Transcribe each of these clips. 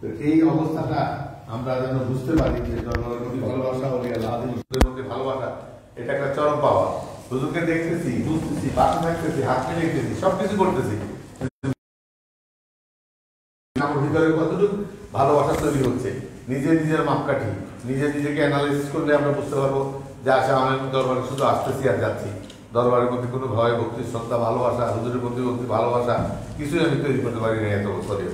তো এই অবস্থাটা আমরা যেন বুঝতে পারি যে জন্মের প্রতি ভালোবাসা ওলি আল্লাহ মুসলিমের প্রতি ভালোবাসা এটা একটা চরম পাওয়া। হুজুরকে দেখতেছি, বুঝতেছি, পাশে থাকতেছি, হাত মিলাইতেছি, সবকিছু করতেছি, আমার ভিতরে কতটুকু ভালোবাসা তৈরি হচ্ছে, নিজের মাপকাঠি নিজেকে অ্যানালাইসিস করলে আমরা বুঝতে পারবো যে আচ্ছা আমি দরবারে শুধু আসতেছি আর যাচ্ছি, দরবারের প্রতি কোনো ভয় ভক্তি শ্রদ্ধা ভালোবাসা, হুজুরের প্রতি ভক্তি ভালোবাসা কিছুই আমি তৈরি করতে পারি না এত বছরে।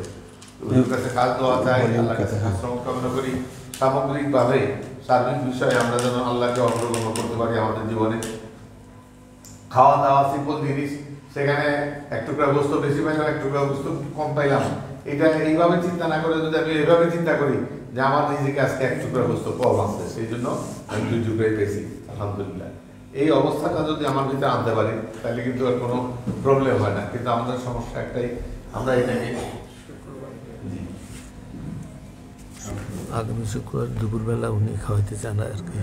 হুজুরের কাছে খাস দেওয়া চাই, আল্লাহর কাছে শ্রম কামনা করি সামগ্রিকভাবে সার্বিক বিষয়ে আমরা যেন আল্লাহকে অগ্রগণ্য করতে পারি আমাদের জীবনে। খাওয়া দাওয়া সিম্পল জিনিস, সেখানে এক টুকরা বস্তু বেশি পাইলাম, এক টুকরা বস্তু কম পাইলাম, এটা এইভাবে চিন্তা না করে যদি আমি এইভাবে চিন্তা করি যে আমার নিজেকে আজকে এক টুকরা বস্তু কম আছে, সেই জন্য আমি 2 টুকরাই পেয়েছি আলহামদুলিল্লাহ, এই অবস্থাটা যদি আমার ভিতরে আনতে পারি তাহলে কিন্তু আর কোনো প্রবলেম হয় না। কিন্তু আমাদের সমস্যা একটাই, আমরা এটাকে আগামী শুক্রবার দুপুরবেলা উনি খাওয়াইতে চান আর কি,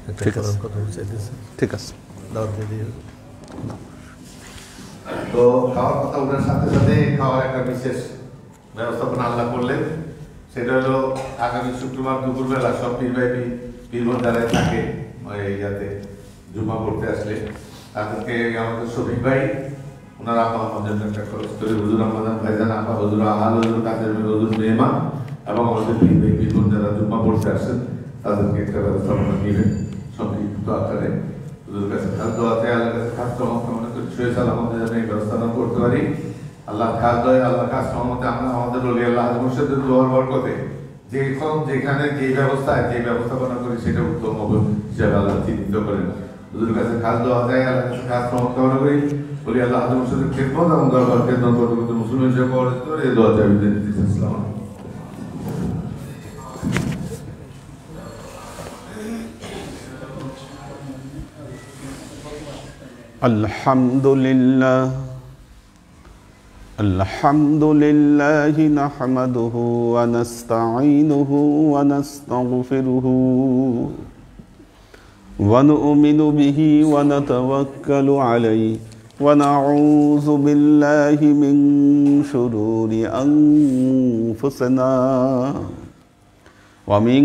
একটা কথা চাইতেছে। ঠিক আছে, দাওয়াত দিয়ে দিয়ে তো খাওয়ার কথা ওনার সাথে সাথে খাওয়ার একটা বিশেষ ব্যবস্থাপনা আল্লাহ করলেন। সেটা হলো আগামী শুক্রবার দুপুরবেলা সব পীরগঞ্জ যারা থাকে এই যাতে জুমা পড়তে আসলে তাদেরকে আমাদের শফিক ভাই, ওনার আপা আমাদের একটা খরচ করে হুজুর আমাদের ভাইজান আপা, হুজুর আহাল, হুজুর কাদের, হুজুর মেহমান এবং আমাদের পীরগঞ্জ যারা জুমা পড়তে আসছেন তাদেরকে একটা ব্যবস্থাপনা নেবেন সংক্ষিপ্ত আকারে। হুজুরের কাছে খাদ্য আছে, আল্লাহর কাছে খাদ্য কামনা করি সহি সালামতে যেন এই ব্যবস্থাপনা করতে পারি। আল্লাহ খাদ্য আল্লাহ কাজ সহমতে আমরা আমাদের বলি আল্লাহ মুর্শিদের দোয়ার বরকতে যেখানে যে ব্যবস্থায় যে ব্যবস্থাপনা করি সেটা উত্তম হবে হিসাবে আল্লাহ চিহ্নিত করেন। হুজুরের কাছে খাস দেওয়া যায়, আল্লাহর কাছে খাস কামনা করি বলি আল্লাহ মুর্শিদের খেদমত এবং দরবার খেদমত করতে মুসলিম হিসেবে পরিচিত করে এই দোয়া চাই। ইসলাম الحمد لله نحمده ونستعينه ونستغفره ونؤمن به ونتوكل عليه ونعوذ بالله من شرور أنفسنا ومن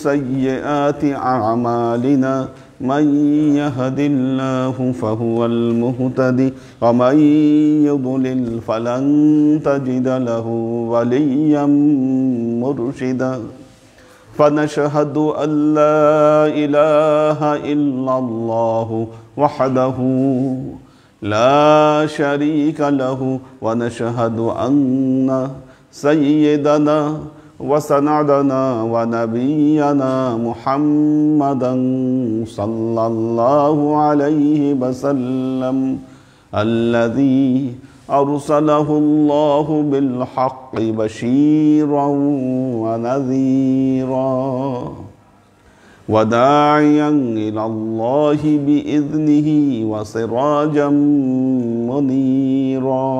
سيئات أعمالنا من يهد الله فهو المهتدي ومن يضلل فلن تجد له وليا مرشدا فنشهد أن لا إله إلا الله وحده لا شريك له ونشهد أن سيدنا وسندنا ونبينا محمدا صلى الله عليه وسلم الذي أرسله الله بالحق بشيرا ونذيرا وداعيا إلى الله بإذنه وسراجا منيرا.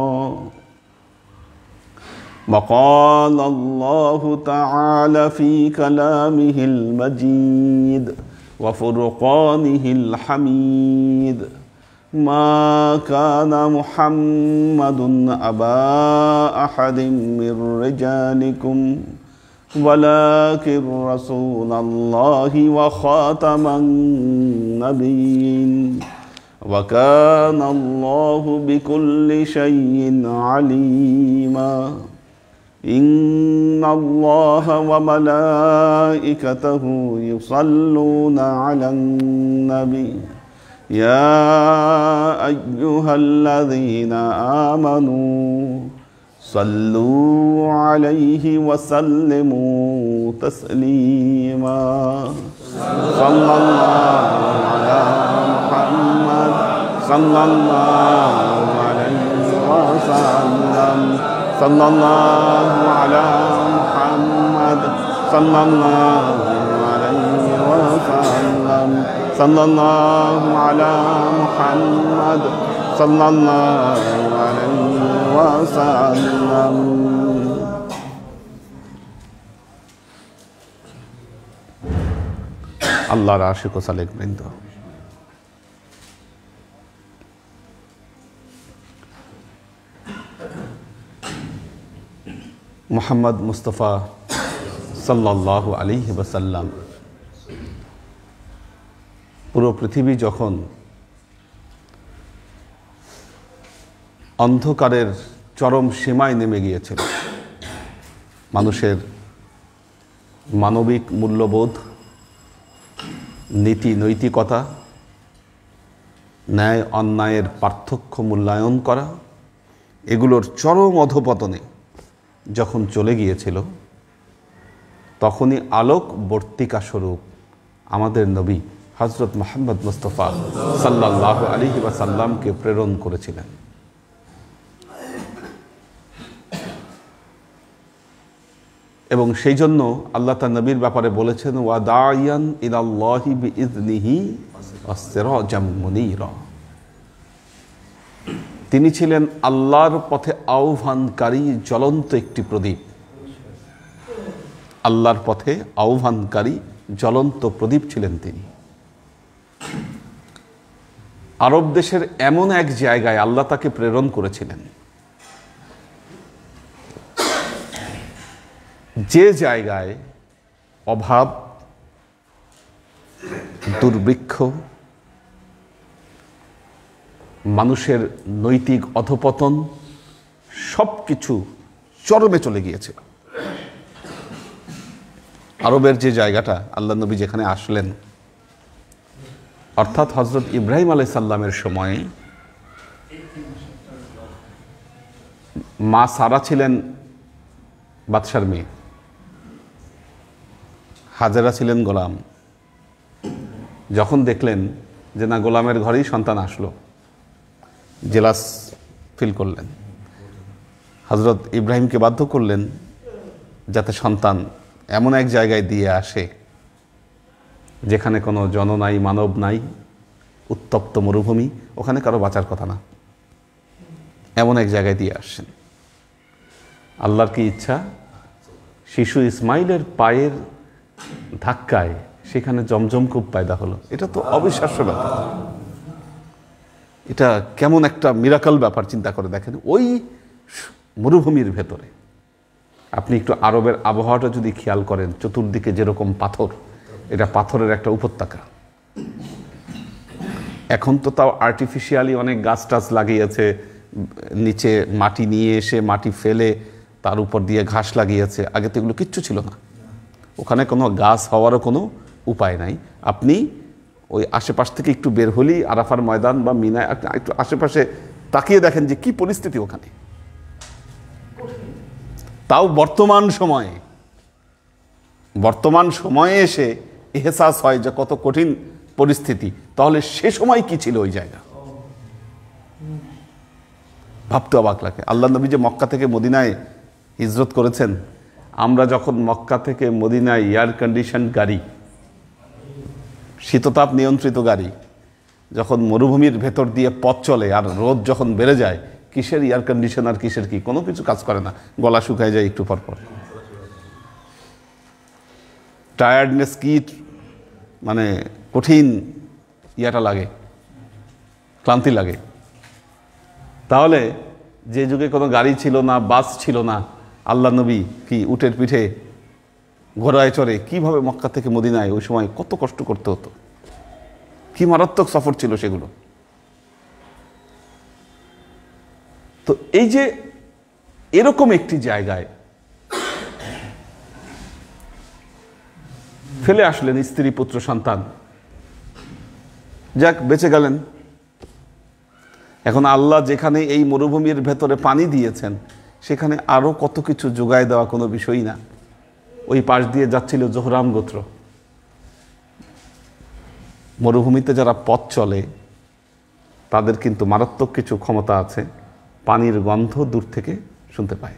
وقال الله تعالى في كلامه المجيد وفرقانه الحميد ما كان محمد أبا أحد من رجالكم ولكن رسول الله وخاتم النبيين وكان الله بكل شيء عليما. إن الله وملائكته يصلون على النبي يا أيها الذين آمنوا صلوا عليه وسلموا تسليما. صلى الله على محمد صلى الله عليه وسلم صلى الله على محمد صلى الله عليه وسلم صلى الله على محمد صلى الله عليه وسلم. আল্লাহর আশিক ও সালেক বৃন্দ, মুহাম্মদ মুস্তাফা সাল্লাল্লাহু আলাইহি ওয়াসাল্লাম পুরো পৃথিবী যখন অন্ধকারের চরম সীমায় নেমে গিয়েছিল, মানুষের মানবিক মূল্যবোধ, নীতি নৈতিকতা, ন্যায় অন্যায়ের পার্থক্য মূল্যায়ন করা, এগুলোর চরম অধপতনে যখন চলে গিয়েছিল, তখনই আলোকবর্তিকা স্বরূপ আমাদের নবী হযরত মুহাম্মদ মুস্তাফা সাল্লাল্লাহু আলাইহি ওয়াসাল্লামকে প্রেরণ করেছিলেন। এবং সেই জন্য আল্লাহ তার নবীর ব্যাপারে বলেছেন, ওয়া দাইয়ান ইলাল্লাহি বিইযনিহি ওয়াসিরাজাম মুনীরা। তিনি ছিলেন আল্লাহর পথে আহ্বানকারী জ্বলন্ত একটি প্রদীপ। আল্লাহর পথে আহ্বানকারী জ্বলন্ত প্রদীপ ছিলেন তিনি। আরব দেশের এমন এক জায়গায় আল্লাহ তাকে প্রেরণ করেছিলেন, যে জায়গায় অভাব, দুর্ভিক্ষ, মানুষের নৈতিক অধপতন সব কিছু চরমে চলে গিয়েছিল। আরবের যে জায়গাটা আল্লাহ নবী যেখানে আসলেন, অর্থাৎ হযরত ইব্রাহিম আলাইহিস সালামের সময়ে মা সারা ছিলেন বাদশার মেয়ে, হাজেরা ছিলেন গোলাম। যখন দেখলেন যে না, গোলামের ঘরেই সন্তান আসলো, জেলাস ফিল করলেন। হযরত ইব্রাহিমকে বাধ্য করলেন যাতে সন্তান এমন এক জায়গায় দিয়ে আসে যেখানে কোনো জন নাই, মানব নাই, উত্তপ্ত মরুভূমি, ওখানে কারো বাঁচার কথা না, এমন এক জায়গায় দিয়ে আসছেন। আল্লাহর কি ইচ্ছা, শিশু ইসমাইলের পায়ের ধাক্কায় সেখানে জমজম কূপ পয়দা হলো। এটা তো অবিশ্বাস্য ব্যাপার, এটা কেমন একটা মিরাকল ব্যাপার। চিন্তা করে দেখেন, ওই মরুভূমির ভেতরে আপনি একটু আরবের আবহাওয়াটা যদি খেয়াল করেন, চতুর্দিকে যেরকম পাথর, এটা পাথরের একটা উপত্যকা। এখন তো তাও আর্টিফিশিয়ালি অনেক গাছ টাছ লাগিয়েছে, নিচে মাটি নিয়ে এসে মাটি ফেলে তার উপর দিয়ে ঘাস লাগিয়েছে। আগে তো এগুলো কিচ্ছু ছিল না, ওখানে কোনো গাছ হওয়ারও কোনো উপায় নাই। আপনি ওই আশেপাশ থেকে একটু বের হলেই আরাফার ময়দান বা মিনায় একটু আশেপাশে তাকিয়ে দেখেন যে কি পরিস্থিতি ওখানে। তাও বর্তমান সময়ে এসে এহসাস হয় যে কত কঠিন পরিস্থিতি। তাহলে সে সময় কি ছিল ওই জায়গা, ভাবতে অবাক লাগে। আল্লাহ নবী যে মক্কা থেকে মদিনায় হিজরত করেছেন, আমরা যখন মক্কা থেকে মদিনায় এয়ার কন্ডিশন গাড়ি, শীততাপ নিয়ন্ত্রিত গাড়ি যখন মরুভূমির ভেতর দিয়ে পথ চলে, আর রোদ যখন বেড়ে যায়, কিসের এয়ার কন্ডিশনার, কিসের কি, কোনো কিছু কাজ করে না, গলা শুকায় যায় একটু পর পর। টায়ার্ডনেস কি, মানে কঠিন ইয়াটা লাগে, ক্লান্তি লাগে। তাহলে যে যুগে কোনো গাড়ি ছিল না, বাস ছিল না, আল্লাহ নবী কি উটের পিঠে ঘোড়ায় চড়ে কিভাবে মক্কা থেকে মদিনায় ওই সময় কত কষ্ট করতে হতো, কি মারাত্মক সফর ছিল সেগুলো। তো এই যে এরকম একটি জায়গায় ফেলে আসলেন স্ত্রী, পুত্র, সন্তান, যাক বেঁচে গেলেন। এখন আল্লাহ যেখানে এই মরুভূমির ভেতরে পানি দিয়েছেন, সেখানে আরো কত কিছু যোগায় দেওয়া কোনো বিষয়ই না। ওই পাশ দিয়ে যাচ্ছিল জোহরাম গোত্র। মরুভূমিতে যারা পথ চলে তাদের কিন্তু মারাত্মক কিছু ক্ষমতা আছে, পানির গন্ধ দূর থেকে শুনতে পায়।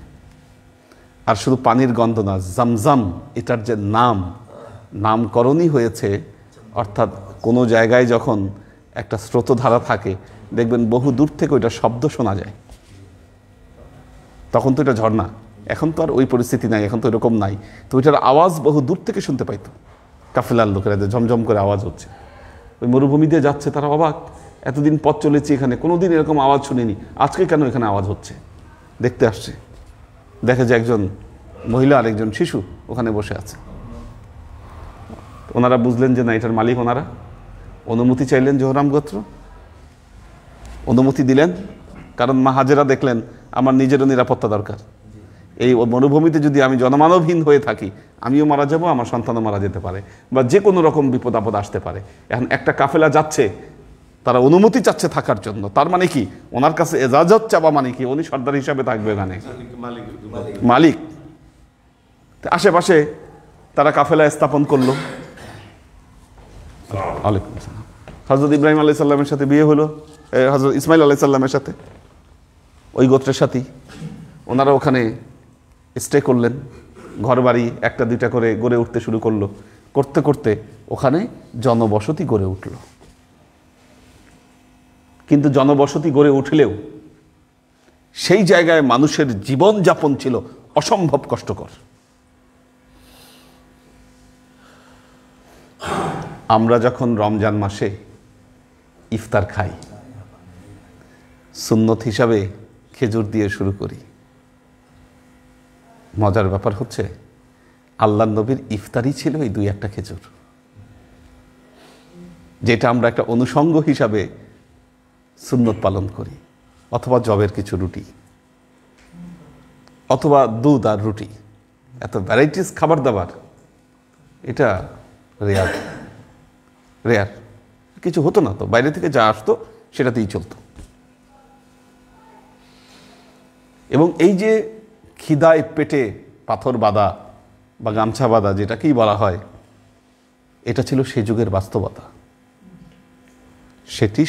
আর শুধু পানির গন্ধ না, জামজাম এটার যে নামকরণই হয়েছে, অর্থাৎ কোনো জায়গায় যখন একটা স্রোতধারা থাকে, দেখবেন বহু দূর থেকে ওইটা শব্দ শোনা যায়। তখন তো এটা ঝর্ণা, এখন তো আর ওই পরিস্থিতি নাই, এখন তো এরকম নাই। তো ওইটার আওয়াজ বহু দূর থেকে শুনতে পাইতো কাফেলার লোকেরা, যে ঝমঝম করে আওয়াজ হচ্ছে। ওই মরুভূমি দিয়ে যাচ্ছে, তারা অবাক, এতদিন পথ চলেছি এখানে, কোনোদিন এরকম আওয়াজ শুনিনি, আজকে কেন এখানে আওয়াজ হচ্ছে। দেখতে আসছে, দেখে যে একজন মহিলা আর একজন শিশু ওখানে বসে আছে। ওনারা বুঝলেন যে না, এটার মালিক ওনারা। অনুমতি চাইলেন জোহরাম গোত্র, অনুমতি দিলেন। কারণ মা হাজেরা দেখলেন আমার নিজেরও নিরাপত্তা দরকার। এই মরুভূমিতে যদি আমি জনমানবহীন হয়ে থাকি, আমিও মারা যাব, আমার সন্তানও মারা যেতে পারে, বা যে কোনো রকম বিপদ আপদ আসতে পারে। এখন একটা কাফেলা যাচ্ছে, তারা অনুমতি চাচ্ছে থাকার জন্য। তার মানে কি, ওনার কাছে এজাজত চাওয়া মানে কি, উনি সর্দার হিসাবে থাকবে এখানে, মালিক। আশেপাশে তারা কাফেলা স্থাপন করলো। ওয়ালাইকুম আসসালাম। হযরত ইব্রাহিম আলাইহিস সালামের সাথে বিয়ে হলো, হযরত ইসমাইল আলাইহিস সালামের সাথে, ওই গোত্রের সাথী। ওনারা ওখানে স্টে করলেন, ঘর বাড়ি একটা দুইটা করে গড়ে উঠতে শুরু করলো। করতে করতে ওখানে জনবসতি গড়ে উঠল। কিন্তু জনবসতি গড়ে উঠলেও সেই জায়গায় মানুষের জীবন যাপন ছিল অসম্ভব কষ্টকর। আমরা যখন রমজান মাসে ইফতার খাই, সুন্নত হিসাবে খেজুর দিয়ে শুরু করি। মজার ব্যাপার হচ্ছে, আল্লাহর নবীর ইফতারই ছিল এই 2-1টা খেজুর, যেটা আমরা একটা অনুষঙ্গ হিসাবে সুন্নত পালন করি, অথবা জবের কিছু রুটি, অথবা দুধ আর রুটি। এত ভ্যারাইটিস খাবার দাবার, এটা রেয়ার রেয়ার। কিছু হতো না তো, বাইরে থেকে যা আসতো সেটাতেই চলতো। এবং এই যে খিদায় পেটে পাথর বাঁধা বা গামছা বাঁধা, যেটাকেই বলা হয়, এটা ছিল সে যুগের বাস্তবতা। সেটি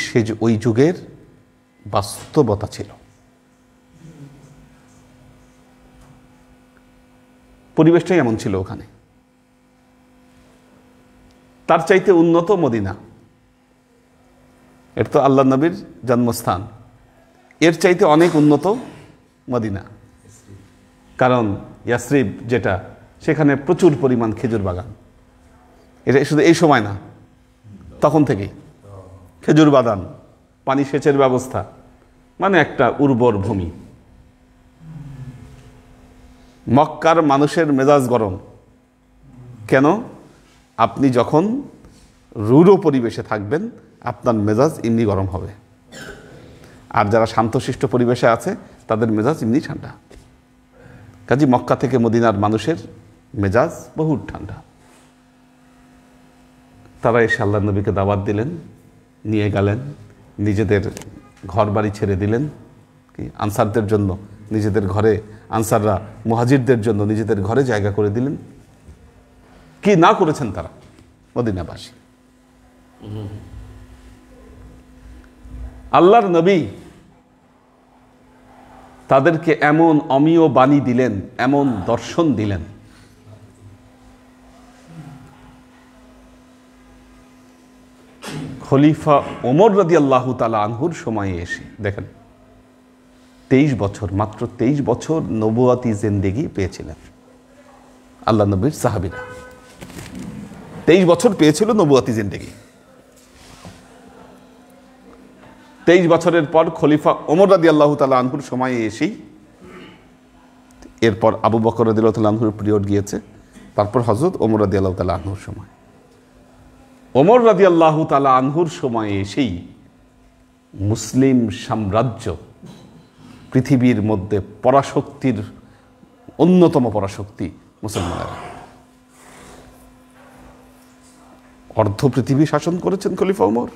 ওই যুগের বাস্তবতা ছিল। পরিবেশটাই এমন ছিল ওখানে। তার চাইতে উন্নত মদিনা, এটা তো আল্লাহ নবীর জন্মস্থান, এর চাইতে অনেক উন্নত মদিনা। কারণ ইয়াসরিব যেটা, সেখানে প্রচুর পরিমাণ খেজুর বাগান। এটা শুধু এই সময় না, তখন থেকেই খেজুর বাগান, পানি সেচের ব্যবস্থা, মানে একটা উর্বর ভূমি। মক্কার মানুষের মেজাজ গরম কেন? আপনি যখন রূঢ় পরিবেশে থাকবেন, আপনার মেজাজ এমনি গরম হবে। আর যারা শান্তশিষ্ট পরিবেশে আছে, তাদের মেজাজ এমনি ঠান্ডা। কাজী মক্কা থেকে মদিনার মানুষের মেজাজ বহু ঠান্ডা। তারা এসে আল্লাহ নবীকে দাওয়াত দিলেন, নিয়ে গেলেন, নিজেদের ঘর বাড়ি ছেড়ে দিলেন কি আনসারদের জন্য, নিজেদের ঘরে, আনসাররা মুহাজিরদের জন্য নিজেদের ঘরে জায়গা করে দিলেন। কি না করেছেন তারা মদিনাবাসী। আল্লাহর নবী তাদেরকে এমন অমীয় বাণী দিলেন, এমন দর্শন দিলেন, খলিফা ওমর রাদিয়াল্লাহু তাআলা আনহুর সময়ে এসে দেখেন, 23 বছর, মাত্র 23 বছর নবুয়াতি জিন্দেগি পেয়েছিলেন আল্লাহ নবীর সাহাবীরা। 23 বছর পেয়েছিল নবুয়াতি জিন্দেগি। 23 বছরের পর খলিফা ওমর রাদিয়াল্লাহু তাআলা আনহুর সময়ে এসেই, এরপর আবু বকর রাদিয়াল্লাহু তাআলা আনহুর পিরিয়ড গিয়েছে, তারপর হযরত ওমর রাদিয়াল্লাহু তাআলা আনহুর সময়। ওমর রাদিয়াল্লাহু তাআলা আনহুর সময়ে এসেই মুসলিম সাম্রাজ্য, পৃথিবীর মধ্যে পরাশক্তির অন্যতম পরাশক্তি মুসলমানেরা, অর্ধ পৃথিবী শাসন করেছেন খলিফা ওমর।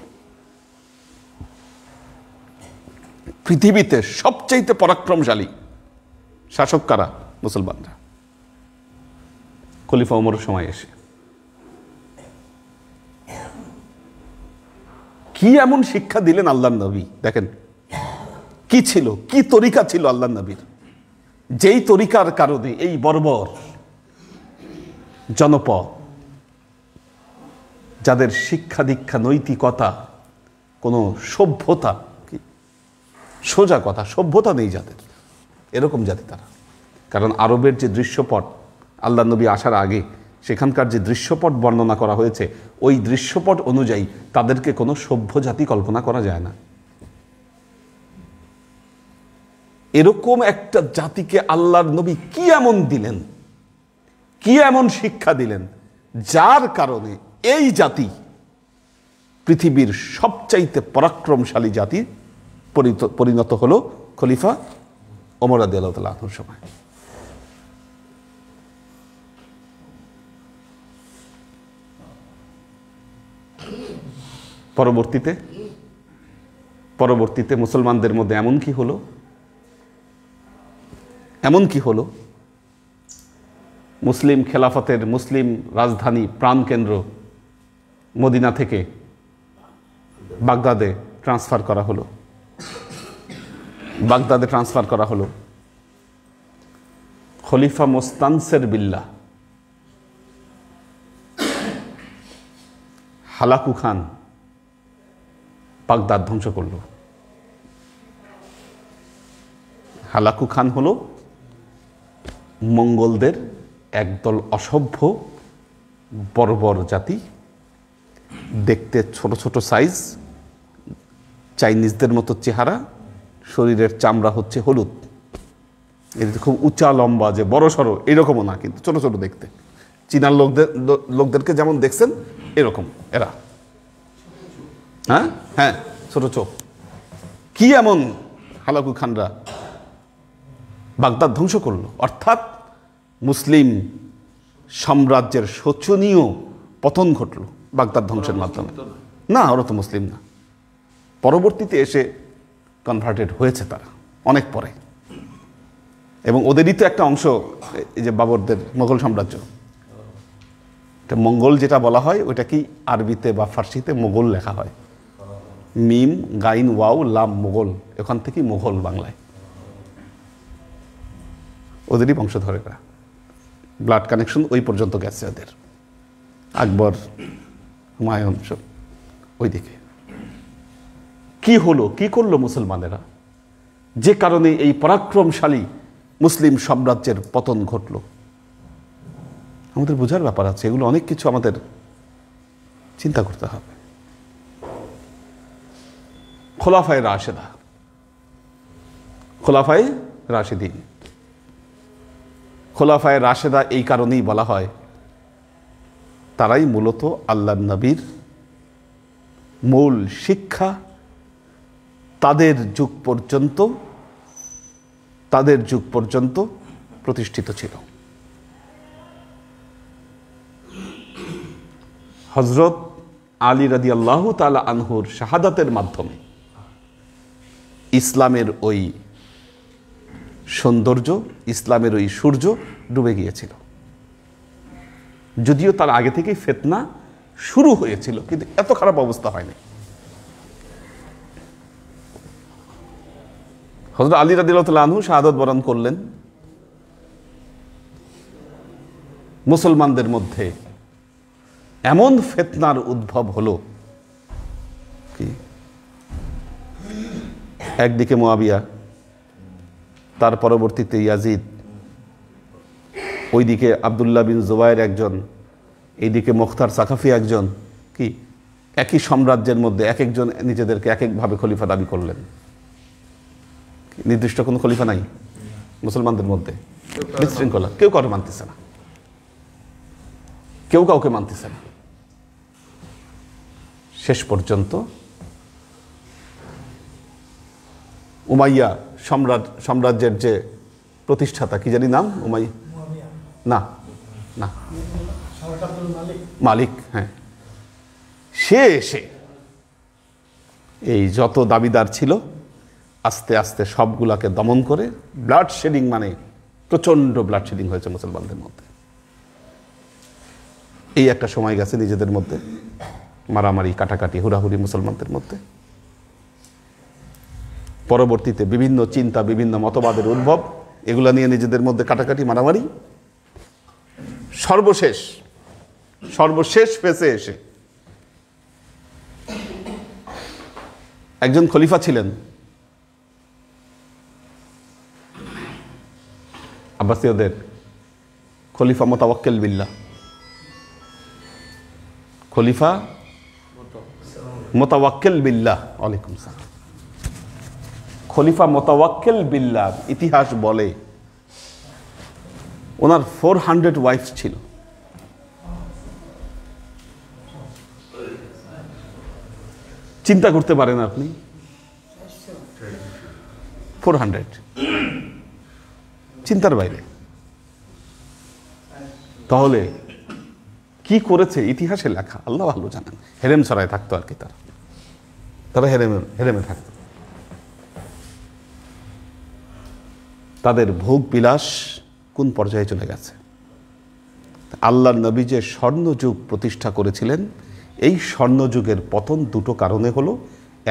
পৃথিবীতে সবচাইতে পরাক্রমশালী শাসক কারা? মুসলমানরা। খলিফা ওমরের সময় এসে কি এমন শিক্ষা দিলেন আল্লাহর নবী, দেখেন কি ছিল, কি তরিকা ছিল আল্লাহর নবীর, যেই তরিকার কারণে এই বর্বর জনপদ, যাদের শিক্ষা দীক্ষা, নৈতিকতা, কোনো সভ্যতা, সোজা কথা, সভ্যতা নেই যাদের, এরকম জাতি তারা। কারণ আরবের যে দৃশ্যপট আল্লাহ নবী আসার আগে, সেখানকার যে দৃশ্যপট বর্ণনা করা হয়েছে, ওই দৃশ্যপট অনুযায়ী তাদেরকে কোনো সভ্য জাতি কল্পনা করা যায় না। এরকম একটা জাতিকে আল্লাহর নবী কি এমন দিলেন, কি এমন শিক্ষা দিলেন, যার কারণে এই জাতি পৃথিবীর সবচাইতে পরাক্রমশালী জাতি পরিণত হলো খলিফা ওমর রাদিয়াল্লাহু তাআলা আনহুর সময়। পরবর্তীতে মুসলমানদের মধ্যে এমন কি হলো মুসলিম খেলাফতের মুসলিম রাজধানী প্রাণকেন্দ্র মদিনা থেকে বাগদাদে ট্রান্সফার করা হলো খলিফা মোস্তানসের বিল্লাহ হালাকু খান বাগদাদ ধ্বংস করল। হালাকু খান হলো মঙ্গলদের একদল অসভ্য বর্বর জাতি, দেখতে ছোট ছোট সাইজ, চাইনিজদের মতো চেহারা, শরীরের চামড়া হচ্ছে হলুদ, এটা খুব উঁচা লম্বা যে বড় সড়ো এরকমও না, কিন্তু ছোট ছোট দেখতে। চীনার লোকদেরকে যেমন দেখছেন এরকম এরা, হ্যাঁ ছোট চোখ। কি এমন হালাকু খানরা বাগদাদ ধ্বংস করলো, অর্থাৎ মুসলিম সাম্রাজ্যের শোচনীয় পতন ঘটল বাগদাদ ধ্বংসের মাধ্যমে। না, ওরা তো মুসলিম না, পরবর্তীতে এসে কনভার্টেড হয়েছে তারা অনেক পরে, এবং ওদেরই তো একটা অংশ এই যে বাবরদের মোগল সাম্রাজ্য। এটা মঙ্গল যেটা বলা হয় ওইটা কি আরবিতে বা ফার্সিতে মোগল লেখা হয়, মিম গাইন ওয়াও লাম মোগল, এখান থেকেই মোগল বাংলায়। ওদেরই বংশধরেরা, ব্লাড কানেকশন ওই পর্যন্ত গেছে ওদের, আকবর হুমায়ুন সব ওইদিকে। কি করলো মুসলমানেরা, যে কারণে এই পরাক্রমশালী মুসলিম সাম্রাজ্যের পতন ঘটল? আমাদের বোঝার ব্যাপার আছে, এগুলো অনেক কিছু আমাদের চিন্তা করতে হবে। খোলাফায়ে রাশেদা এই কারণেই বলা হয়, তারাই মূলত আল্লাহর নবীর মূল শিক্ষা তাদের যুগ পর্যন্ত প্রতিষ্ঠিত ছিল। হযরত আলী রাদিয়াল্লাহু তাআলা আনহুর শাহাদাতের মাধ্যমে ইসলামের ওই সৌন্দর্য, ইসলামের ওই সূর্য ডুবে গিয়েছিল। যদিও তার আগে থেকেই ফিতনা শুরু হয়েছিল, কিন্তু এত খারাপ অবস্থা হয়নি। হযরত আলী রাদিয়াল্লাহু তাআলা আনহু শাহাদাত বরণ করলেন। মুসলমানদের মধ্যে এমন ফিতনার উদ্ভব হলো কি, একদিকে মুয়াবিয়া, তার পরবর্তীতে ইয়াজিদ, ওইদিকে আব্দুল্লাহ বিন জুবায়ের একজন, এইদিকে মুখতার সাকাফি একজন, কি একই সাম্রাজ্যের মধ্যে এক একজন নিজেদেরকে এক একভাবে খলিফা দাবি করলেন। নির্দিষ্ট কোনো খলিফা নাই মুসলমানদের মধ্যে, বিশৃঙ্খলা, কেউ কাউকে মানতেছে না, কেউ কাউকে মানতেছে না। শেষ পর্যন্ত উমাইয়া সাম্রাজ্যের যে প্রতিষ্ঠাতা, কি জানি নাম, উমাইয়া না মালিক, হ্যাঁ, সে এসে এই যত দাবিদার ছিল আস্তে আস্তে সবগুলাকে দমন করে ব্লাড শেডিং, মানে প্রচন্ড ব্লাড শেডিং হয়েছে মুসলমানদের মধ্যে। এই একটা সময় গেছে নিজেদের মধ্যে মারামারি, কাটাকাটি, হুড়াহুড়ি মুসলমানদের মধ্যে। পরবর্তীতে বিভিন্ন চিন্তা, বিভিন্ন মতবাদের উদ্ভব, এগুলা নিয়ে নিজেদের মধ্যে কাটাকাটি, মারামারি। সর্বশেষ ফেসে এসে একজন খলিফা ছিলেন আব্বাসীয়দের, খলিফা মুতাওয়াক্কিল বিল্লাহ। খলিফা মুতাওয়াক্কিল বিল্লাহ, ওয়ালাইকুম সালাম। খলিফা মুতাওয়াক্কিল বিল্লাহ ইতিহাস বলে ওনার 400 ওয়াইফ ছিল। চিন্তা করতে পারেন আপনি 400 চিন্তার বাইরে। তাহলে কি করেছে ইতিহাসে লেখা আল্লাহ ভালো জানেন। হেরেম ছড়ায় থাকতো আর কি, তারা হেরেমে থাকতো। তাদের ভোগ বিলাস কোন পর্যায়ে চলে গেছে। আল্লাহর নবী যে স্বর্ণযুগ প্রতিষ্ঠা করেছিলেন, এই স্বর্ণযুগের পতন দুটো কারণে হলো।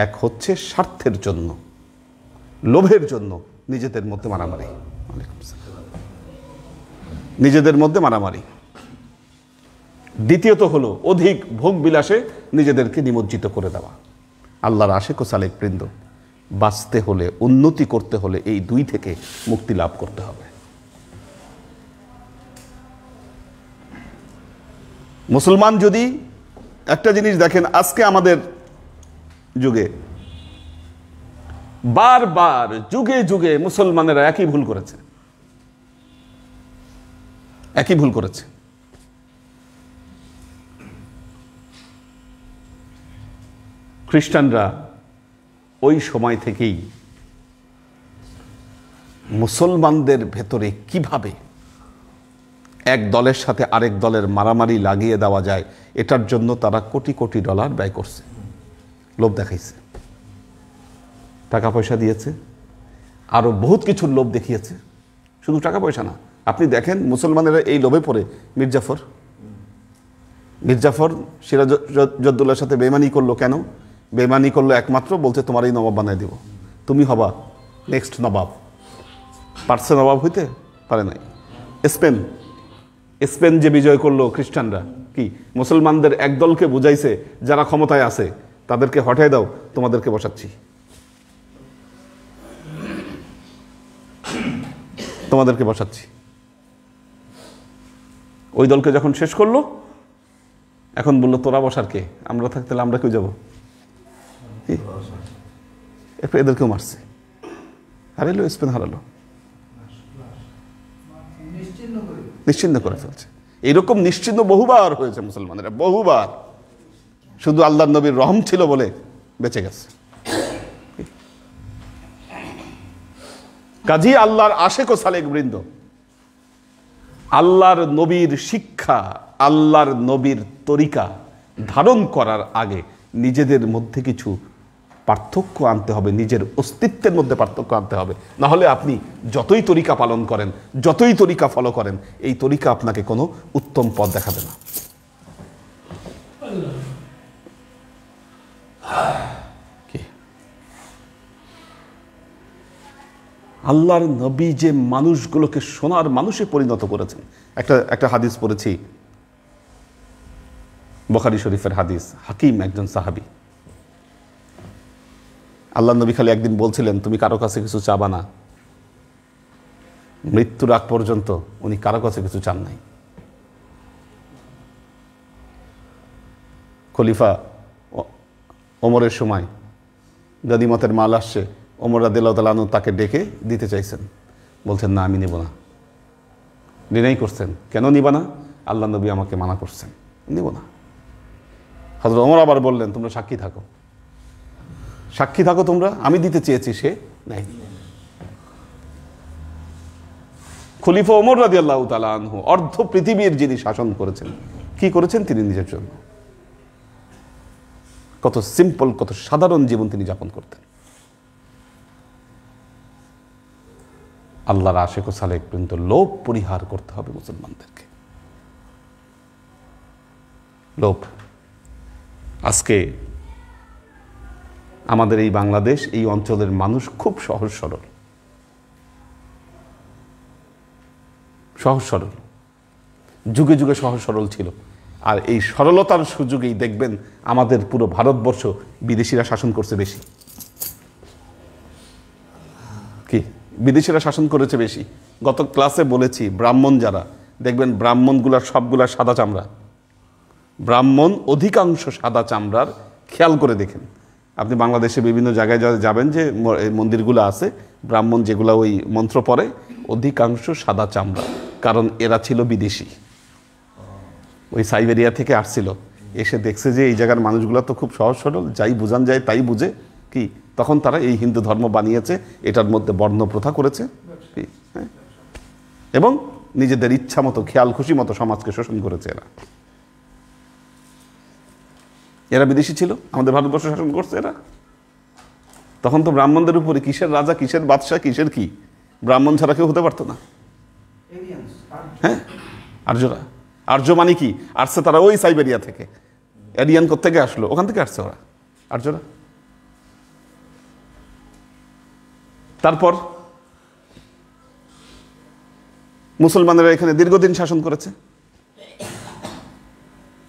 এক হচ্ছে স্বার্থের জন্য, লোভের জন্য নিজেদের মধ্যে মারামারি, নিজেদের মধ্যে মারামারি। দ্বিতীয়ত হলো অধিক ভোগ বিলাসে নিজেদেরকে নিমজ্জিত করে দেওয়া। আল্লাহর আশিক ও সালেক বৃন্দ, বাঁচতে হলে, উন্নতি করতে হলে এই দুই থেকে মুক্তি লাভ করতে হবে। মুসলমান যদি একটা জিনিস দেখেন, আজকে আমাদের যুগে বারবার যুগে যুগে মুসলমানেরা একই ভুল করেছে, একই ভুল করেছে। খ্রিস্টানরা ওই সময় থেকেই মুসলমানদের ভেতরে কিভাবে এক দলের সাথে আরেক দলের মারামারি লাগিয়ে দেওয়া যায়, এটার জন্য তারা কোটি কোটি ডলার ব্যয় করছে, লোভ দেখাইছে, টাকা পয়সা দিয়েছে, আরো বহুত কিছুর লোভ দেখিয়েছে। শুধু টাকা পয়সা না, আপনি দেখেন মুসলমানেরা এই লোভে পড়ে মির্জাফর সিরাজউদ্দৌলার সাথে বেইমানি করলো। কেন বেইমানি করলো? একমাত্র বলছে তোমার এই নবাব বানায় দিব, তুমি হবা নেক্সট নবাব। পারছে নবাব হইতে? পারে নাই। স্পেন যে বিজয় করলো খ্রিস্টানরা, কি মুসলমানদের একদলকে বুঝাইছে যারা ক্ষমতায় আছে তাদেরকে হটায় দাও, তোমাদেরকে বসাচ্ছি, তোমাদেরকে বসাচ্ছি। ওই দলকে যখন শেষ করলো, এখন বললো তোরা বসার কে, আমরা থাকতে আমরা কেউ যাবো। এরপর এদেরকেও মারছে, হারাইলো, স্পেন হারালো, নিশ্চিহ্ন করে ফেলছে। এইরকম নিশ্চিহ্ন বহুবার হয়েছে মুসলমানেরা, বহুবার। শুধু আল্লাহর নবীর রহম ছিল বলে বেঁচে গেছে। কাজী আল্লাহর আশেক ও সালেক বৃন্দ, আল্লাহর নবীর শিক্ষা, আল্লাহর নবীর তরিকা ধারণ করার আগে নিজেদের মধ্যে কিছু পার্থক্য আনতে হবে, নিজের অস্তিত্বের মধ্যে পার্থক্য আনতে হবে। না হলে আপনি যতই তরিকা পালন করেন, যতই তরিকা ফলো করেন, এই তরিকা আপনাকে কোনো উত্তম পথ দেখাবে না। আল্লাহর নবী যে মানুষগুলোকে সোনার মানুষে পরিণত করেছেন। একটা হাদিস পড়েছি, বুখারী শরীফের হাদিস। হাকিম একজন সাহাবী, আল্লাহর নবী খালি একদিন বলছিলেন তুমি কারো কাছে কিছু চাবা না। মৃত্যুর আগ পর্যন্ত উনি কারো কাছে কিছু চান নাই। খলিফা ওমরের সময় গনিমতের মাল আসছে, ওমর রাদিয়াল্লাহু তাআলা আনহু তাকে ডেকে দিতে চাইছেন, বলছেন না আমি নেব না। ডিনাই করছেন, কেন নিবা না? আল্লাহ নবী আমাকে মানা করছেন, নেব না। হযরত ওমর আবার বললেন তোমরা সাক্ষী থাকো, সাক্ষী থাকো তোমরা, আমি দিতে চেয়েছি, সে নাই। খলিফা ওমর রাদিয়াল্লাহু তাআলা আনহু অর্ধ পৃথিবীর যিনি শাসন করেছেন, কি করেছেন? তিনি নিজের জন্য কত সিম্পল, কত সাধারণ জীবন তিনি যাপন করতেন। আল্লাহর আশিক ও সালেক পর্যন্ত লোভ পরিহার করতে হবে মুসলমানদেরকে। লোভ আজকে আমাদের এই বাংলাদেশ, এই অঞ্চলের মানুষ খুব সহজ সরল, সহজ সরল, যুগে যুগে সহজ সরল ছিল। আর এই সরলতার সুযোগেই দেখবেন আমাদের পুরো ভারতবর্ষ বিদেশিরা শাসন করছে বেশি। কি বিদেশিরা শাসন করেছে বেশি। গত ক্লাসে বলেছি, ব্রাহ্মণ যারা দেখবেন, ব্রাহ্মণগুলার সবগুলা সাদা চামড়া, ব্রাহ্মণ অধিকাংশ সাদা চামড়ার। খেয়াল করে দেখেন আপনি বাংলাদেশে বিভিন্ন জায়গায় যাবেন, যে মন্দিরগুলো আছে, ব্রাহ্মণ যেগুলো ওই মন্ত্র পড়ে, অধিকাংশ সাদা চামড়া, কারণ এরা ছিল বিদেশি, ওই সাইবেরিয়া থেকে আসছিল। এসে দেখছে যে এই জায়গার মানুষগুলো তো খুব সহজ সরল, যাই বুঝান যায় তাই বুঝে, কি তখন তারা এই হিন্দু ধর্ম বানিয়েছে, এটার মধ্যে বর্ণ প্রথা করেছে, কি হ্যাঁ, এবং নিজেদের ইচ্ছা মতো খেয়াল খুশি মতো সমাজকে শোষণ করেছে। এরা বিদেশি ছিল, আমাদের ভারতবর্ষ শাসন করছে এরা। তখন তো ব্রাহ্মণদের উপরে কিসের রাজা, কিসের বাদশাহ, কিসের কি, ব্রাহ্মণ ছাড়া কেউ হতে পারতো না। হ্যাঁ, আর্যরা। আর্য মানে কি? আসছে তারা ওই সাইবেরিয়া থেকে। এরিয়ান কোত্থেকে আসলো? ওখান থেকে আসছে ওরা, আর্যরা। তারপর মুসলমানেরা এখানে দীর্ঘদিন শাসন করেছে।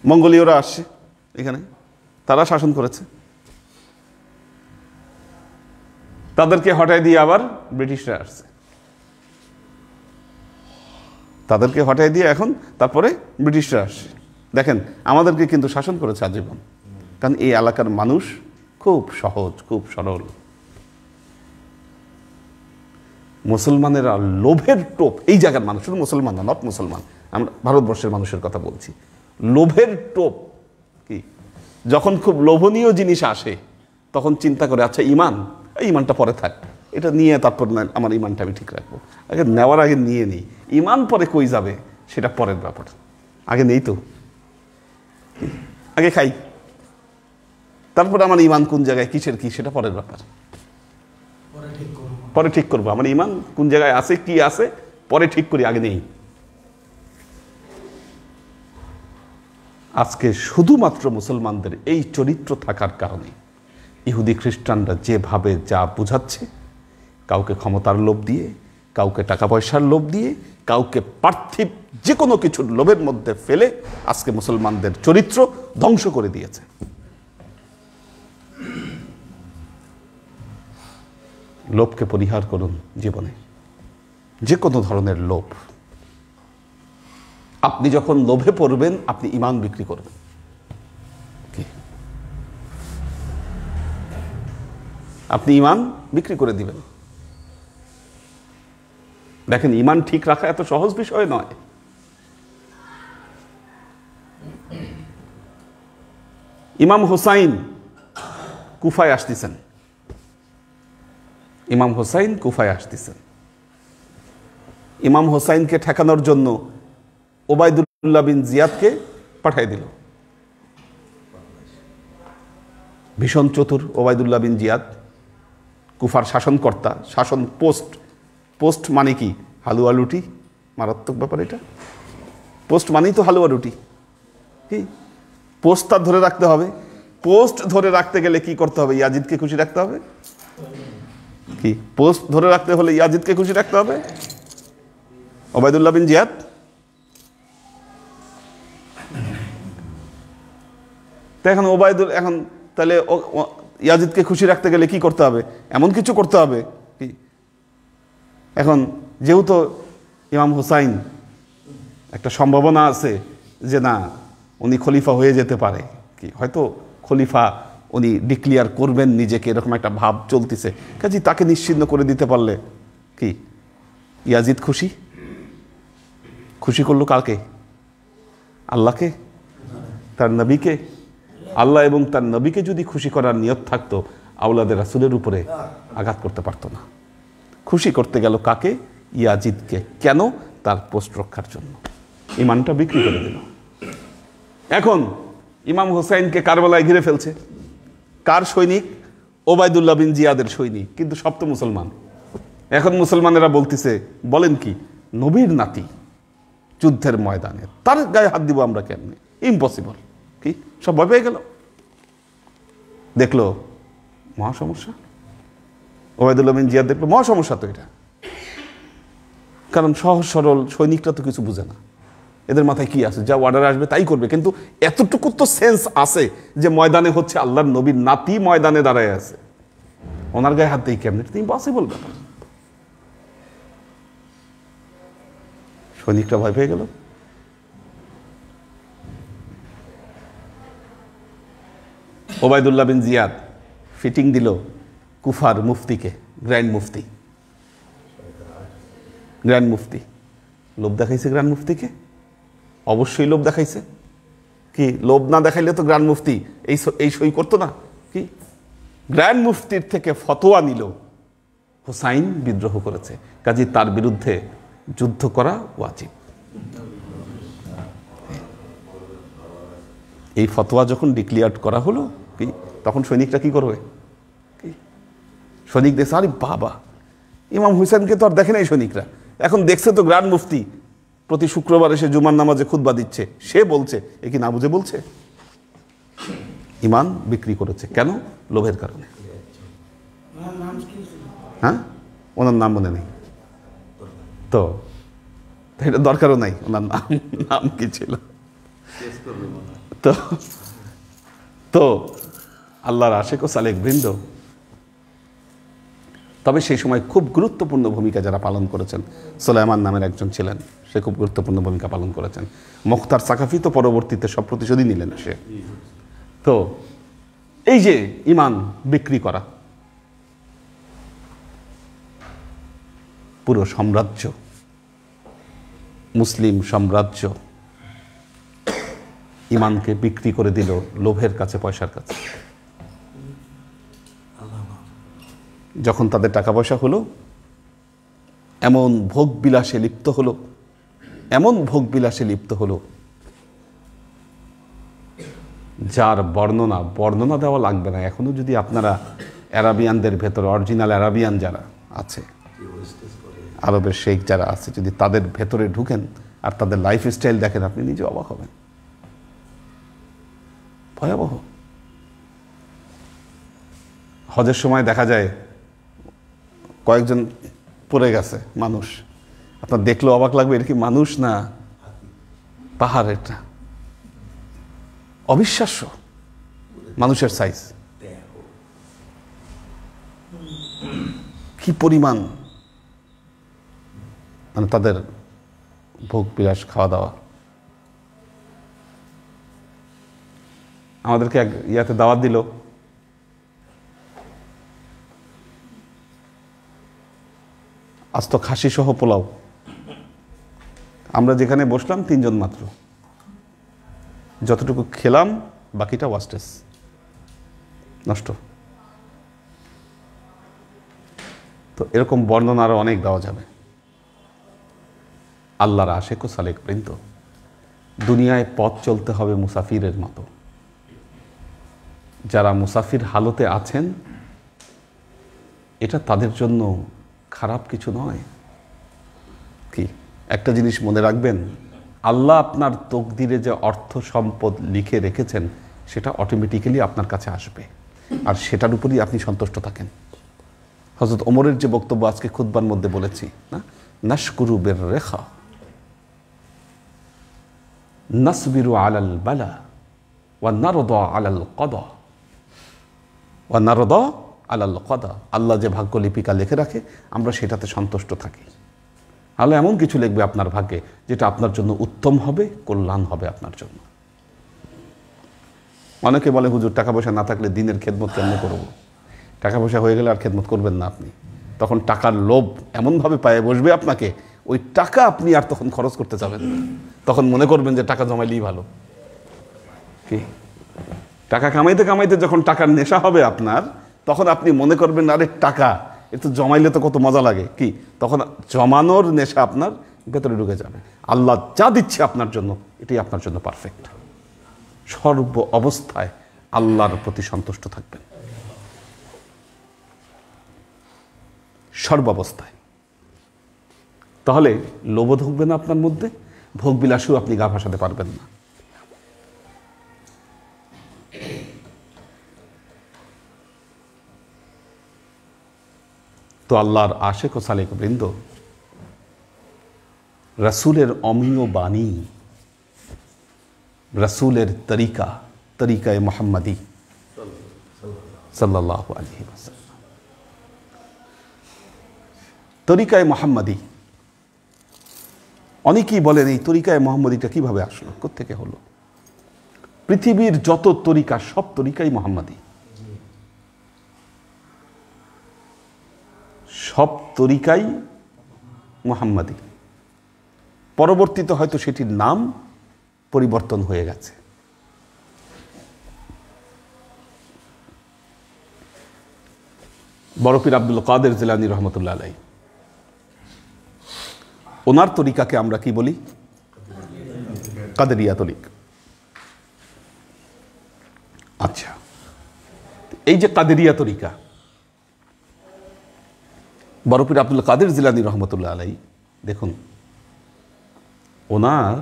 মঙ্গোলীয়রা আসছে এখানে, তারা শাসন করেছে। তাদেরকে হটাই দিয়ে আবার ব্রিটিশরা আসছে, তাদেরকে হটাই দিয়ে এখন তারপরে ব্রিটিশরা আসছে। দেখেন, আমাদেরকে কিন্তু শাসন করেছে আজীবন, কারণ এই এলাকার মানুষ খুব সহজ, খুব সরল। মুসলমানেরা লোভের টোপ, এই জায়গার মানুষ, শুধু মুসলমান না, নট মুসলমান, আমরা ভারতবর্ষের মানুষের কথা বলছি। লোভের টোপ কি, যখন খুব লোভনীয় জিনিস আসে তখন চিন্তা করে, আচ্ছা ইমান, এই ইমানটা পরে থাক, এটা নিয়ে তারপর আমার ইমানটা আমি ঠিক রাখবো, আগে নেওয়ার আগে নিয়ে নিই, ইমান পরে কই যাবে সেটা পরের ব্যাপার, আগে নেই তো, আগে খাই, তারপরে আমার ইমান কোন জায়গায় কিসের কি সেটা পরের ব্যাপার, পরে ঠিক করবো। আমার ইমান কোন জায়গায় আছে, কি আছে, পরে ঠিক করি, আগে নেই। আজকে শুধুমাত্র মুসলমানদের এই চরিত্র থাকার কারণে ইহুদি খ্রিস্টানরা যেভাবে যা বুঝাচ্ছে, কাউকে ক্ষমতার লোভ দিয়ে, কাউকে টাকা পয়সার লোভ দিয়ে, কাউকে পার্থিব যে কোনো কিছুর লোভের মধ্যে ফেলে আজকে মুসলমানদের চরিত্র ধ্বংস করে দিয়েছে। লোভকে পরিহার করুন জীবনে, যে কোনো ধরনের লোভ। আপনি যখন লোভে পড়বেন, আপনি ঈমান বিক্রি করবেন। আপনি ঈমান বিক্রি করে দিবেন। দেখেন, ঈমান ঠিক রাখা এত সহজ বিষয় নয়। ইমাম হুসাইন কুফায় আসতেছেন, ইমাম হুসাইন কুফায় আসতেছেন। ইমাম হুসাইনকে ঠেকানোর জন্য ওবায়দুল্লাহ বিন জিয়াদকে পাঠাই দিল। ভীষণ চতুর ওবায়দুল্লাহ বিন জিয়াদ, কুফার শাসনকর্তা, শাসন পোস্ট। পোস্ট মানে কি? হালুয়া রুটি, মারাত্মক ব্যাপার এটা। পোস্ট মানেই তো হালুয়া রুটি। কি পোস্ট তার ধরে রাখতে হবে। পোস্ট ধরে রাখতে গেলে কি করতে হবে? ইয়াজিদকে খুশি রাখতে হবে। কি পোস্ট ধরে রাখতে হলে ইয়াজিদকে খুশি রাখতে হবে। ওবায়দুল্লাহ বিন জিয়াদ তো এখন এখন তাহলে ইয়াজিদকে খুশি রাখতে গেলে কি করতে হবে? এমন কিছু করতে হবে কি, এখন যেহেতু ইমাম হুসাইন একটা সম্ভাবনা আছে যে না উনি খলিফা হয়ে যেতে পারে, কি হয়তো খলিফা উনি ডিক্লিয়ার করবেন নিজেকে, এরকম একটা ভাব চলতেছে, কাজে তাকে নিশ্চিহ্ন করে দিতে পারলে কি ইয়াজিদ খুশি। খুশি করলো কাকে? আল্লাহকে, তার নবীকে। আল্লাহ এবং তার নবীকে যদি খুশি করার নিয়ত থাকতো, আওলাদের রাসূলের উপরে আঘাত করতে পারতো না। খুশি করতে গেল কাকে? ইয়াজিদকে। কেন? তার পোস্ট রক্ষার জন্য। ইমানটা বিক্রি করে দিল। এখন ইমাম হুসাইনকে কারবালায় ঘিরে ফেলছে। কার সৈনিক? ওবায়দুল্লাহ বিন জিয়াদের সৈনিক, কিন্তু সব তো মুসলমান। এখন মুসলমানেরা বলতেছে, বলেন কি, নবীর নাতি যুদ্ধের ময়দানে, তার গায়ে হাত দিব আমরা কেমনে? ইম্পসিবল। কি সব ভয় পেয়ে গেল। দেখলো মহা সমস্যা। ওবায়দুল্লাহ বিন জিয়াদ দেখলো মহা সমস্যা তো এটা, কারণ সহজ সরল সৈনিকরা তো কিছু বুঝে না, এদের মাথায় কি আছে, যা অর্ডার আসবে তাই করবে। কিন্তু এতটুকু তো সেন্স আছে যে ময়দানে হচ্ছে আল্লাহর নবীর নাতি ময়দানে দাঁড়ায় আছে, ওনার গায়ে হাত দিয়ে কেমনে? এটা ইম্পসিবল ব্যাপার। সৈনিকরা ভয় পেয়ে গেল। ওবায়দুল্লাহ বিন জিয়াদ ফিটিং দিল কুফার মুফতিকে, গ্র্যান্ড মুফতি। গ্র্যান্ড মুফতি লোভ দেখাইছে, গ্র্যান্ড মুফতিকে অবশ্যই লোভ দেখাইছে। কি লোভ না দেখাইলে তো গ্র্যান্ড মুফতি এই সই করতো না। কি গ্র্যান্ড মুফতির থেকে ফতোয়া নিল হুসাইন বিদ্রোহ করেছে, কাজে তার বিরুদ্ধে যুদ্ধ করা ওয়াজিব। এই ফতোয়া যখন ডিক্লেয়ার করা হলো কি তখন সৈনিকরা কি করবে? কি সৈনিক দেখছে আরে বাবা ইমাম হুসেনকে তো আর দেখে নাই সৈনিকরা, এখন দেখছে তো গ্র্যান্ড মুফতি প্রতি শুক্রবার এসে জুমার নামাজে খুতবা দিচ্ছে, সে বলছে এ কি না বুঝে বলছে? ইমান বিক্রি করেছে কেন? লোভের কারণে। হ্যাঁ, ওনার নাম মনে নেই তো, এটা দরকারও নাই ওনার নাম কি ছিল। তো তো আল্লাহর আশিক ও সালেক বৃন্দ, তবে সেই সময় খুব গুরুত্বপূর্ণ ভূমিকা যারা পালন করেছেন, সুলাইমান নামের একজন ছিলেন, সে খুব গুরুত্বপূর্ণ ভূমিকা পালন করেছেন। মুখতার সাকাফি তো পরবর্তীতে সব প্রতিশোধই নিলেন সে। তো এই যে ইমান বিক্রি করা, পুরো সাম্রাজ্য, মুসলিম সাম্রাজ্য ইমানকে বিক্রি করে দিল লোভের কাছে, পয়সার কাছে। যখন তাদের টাকা পয়সা হলো, এমন ভোগ বিলাসে লিপ্ত হলো, এমন ভোগ বিলাসে লিপ্ত হলো যার বর্ণনা দেওয়া লাগবে না। এখনো যদি আপনারা অ্যারাবিয়ানদের ভেতরে, অরিজিনাল অ্যারাবিয়ান যারা আছে, আরবের শেখ যারা আছে, যদি তাদের ভেতরে ঢুকেন আর তাদের লাইফস্টাইল দেখেন, আপনি নিজে অবাক হবেন। ভয়াবহ। হজের সময় দেখা যায় কয়েকজন পড়ে গেছে মানুষ, আপনার দেখলেও অবাক লাগবে এটা কি মানুষ না পাহাড়। এটা অবিশ্বাস্য মানুষের সাইজ, কি পরিমাণ মানে তাদের ভোগ বিলাস, খাওয়া দাওয়া। আমাদেরকে এক ইয়াতে দাওয়াত দিল, আজ তো খাসি সহ পোলাও। আমরা যেখানে বসলাম 3 জন মাত্র, যতটুকু খেলাম বাকিটা ওয়াস্টেজ, নষ্ট। তো এরকম বর্ণনা আরো অনেক দেওয়া যাবে। আল্লাহর আশিক ও সালেক বৃন্দ, দুনিয়ায় পথ চলতে হবে মুসাফিরের মতো। যারা মুসাফির হালতে আছেন, এটা তাদের জন্য খারাপ কিছু নয়। কি একটা জিনিস মনে রাখবেন, আল্লাহ আপনার তকদিরে যে অর্থ সম্পদ লিখে রেখেছেন সেটা অটোমেটিক্যালি আপনার কাছে আসবে, আর সেটার উপরই আপনি সন্তুষ্ট থাকেন। হযরত ওমরের যে বক্তব্য আজকে খুতবার মধ্যে বলেছি না, নাশকুরু বির রেখা নাসবিরু আলাল বালা ওয়া নারদা আলাল কদা ওয়া নারদা আলাল কদা। আল্লাহ যে ভাগ্য লিপিকা লিখে রাখে, আমরা সেটাতে সন্তুষ্ট থাকি। আল্লাহ এমন কিছু লিখবে আপনার ভাগ্যে যেটা আপনার জন্য উত্তম হবে, কল্যাণ হবে আপনার জন্য। অনেকে বলে হুজুর টাকা পয়সা না থাকলে দিনের খেদমত কেমন করব? টাকা পয়সা হয়ে গেলে আর খেদমত করবেন না আপনি। তখন টাকার লোভ এমনভাবে পায়ে বসবে আপনাকে, ওই টাকা আপনি আর তখন খরচ করতে যাবেন না। তখন মনে করবেন যে টাকা জমাইলেই ভালো। কি টাকা কামাইতে কামাইতে যখন টাকার নেশা হবে আপনার, তখন আপনি মনে করবেন আরে টাকা একটু জমাইলে তো কত মজা লাগে। কি তখন জমানোর নেশা আপনার ভেতরে ঢুকে যাবে। আল্লাহ যা দিচ্ছে আপনার জন্য, এটাই আপনার জন্য পারফেক্ট। সর্ব অবস্থায় আল্লাহর প্রতি সন্তুষ্ট থাকবেন, সর্বাবস্থায়। তাহলে লোভ ঢুকবে না আপনার মধ্যে, ভোগ বিলাসেও আপনি গা ভাসাতে পারবেন না। তো আল্লাহর আশিক ও সালেক বৃন্দ, রাসূলের অমীয় বাণী, রাসূলের তরিকায়ে মুহাম্মাদি সাল্লাল্লাহু আলাইহি ওয়াসাল্লাম, তরিকায়ে মুহাম্মাদি। অনেকেই বলেন এই তরিকায়ে মুহাম্মাদিটা কিভাবে আসলো, কোত্থেকে হলো? পৃথিবীর যত তরিকা, সব তরিকাই মুহাম্মাদি, সব তরিকাই মুহাম্মাদি। পরবর্তীতে হয়তো সেটির নাম পরিবর্তন হয়ে গেছে, বড় পীর আব্দুল কাদের জিলানী রহমতুল্লাহ আলাইহি, ওনার তরিকাকে আমরা কি বলি? কাদেরিয়া তরিকা। আচ্ছা, এই যে কাদেরিয়া তরিকা, বড় পীর আব্দুল কাদের জিলানী রহমতুল্লাহ আলাইহি, দেখুন ওনার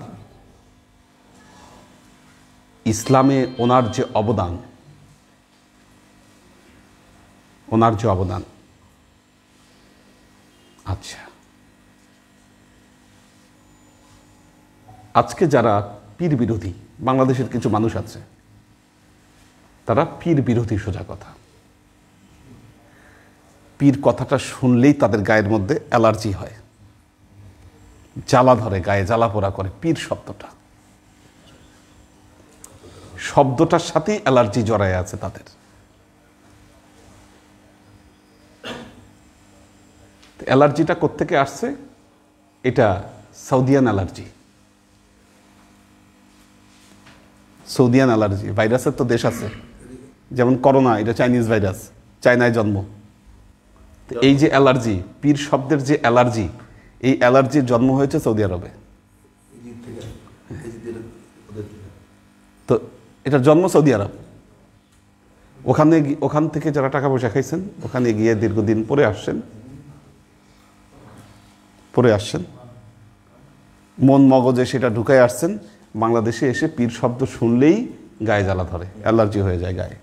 ইসলামে ওনার যে অবদান, আচ্ছা, আজকে যারা পীর বিরোধী, বাংলাদেশের কিছু মানুষ আছে তারা পীর বিরোধী, সোজা কথা। পীর কথাটা শুনলেই তাদের গায়ের মধ্যে অ্যালার্জি হয়, জ্বালা ধরে, গায়ে জ্বালা পোড়া করে। পীর শব্দটার সাথেই অ্যালার্জি জড়ায় আছে তাদের। অ্যালার্জিটা কোত্থেকে আসছে? এটা সৌদিয়ান অ্যালার্জি। সৌদিয়ান অ্যালার্জি, ভাইরাসের তো দেশ আছে, যেমন করোনা, এটা চাইনিজ ভাইরাস, চায়নায় জন্ম। এই যে অ্যালার্জি, পীর শব্দের যে অ্যালার্জি, এই অ্যালার্জির জন্ম হয়েছে সৌদি আরবে। তো এটার জন্ম সৌদি আরব। ওখান থেকে যারা টাকা পয়সা খাইছেন, ওখানে গিয়ে দীর্ঘদিন পরে আসছেন, মন মগজে সেটা ঢুকায় আসছেন, বাংলাদেশে এসে পীর শব্দ শুনলেই গায়ে জ্বালা ধরে, অ্যালার্জি হয়ে যায় গায়ে।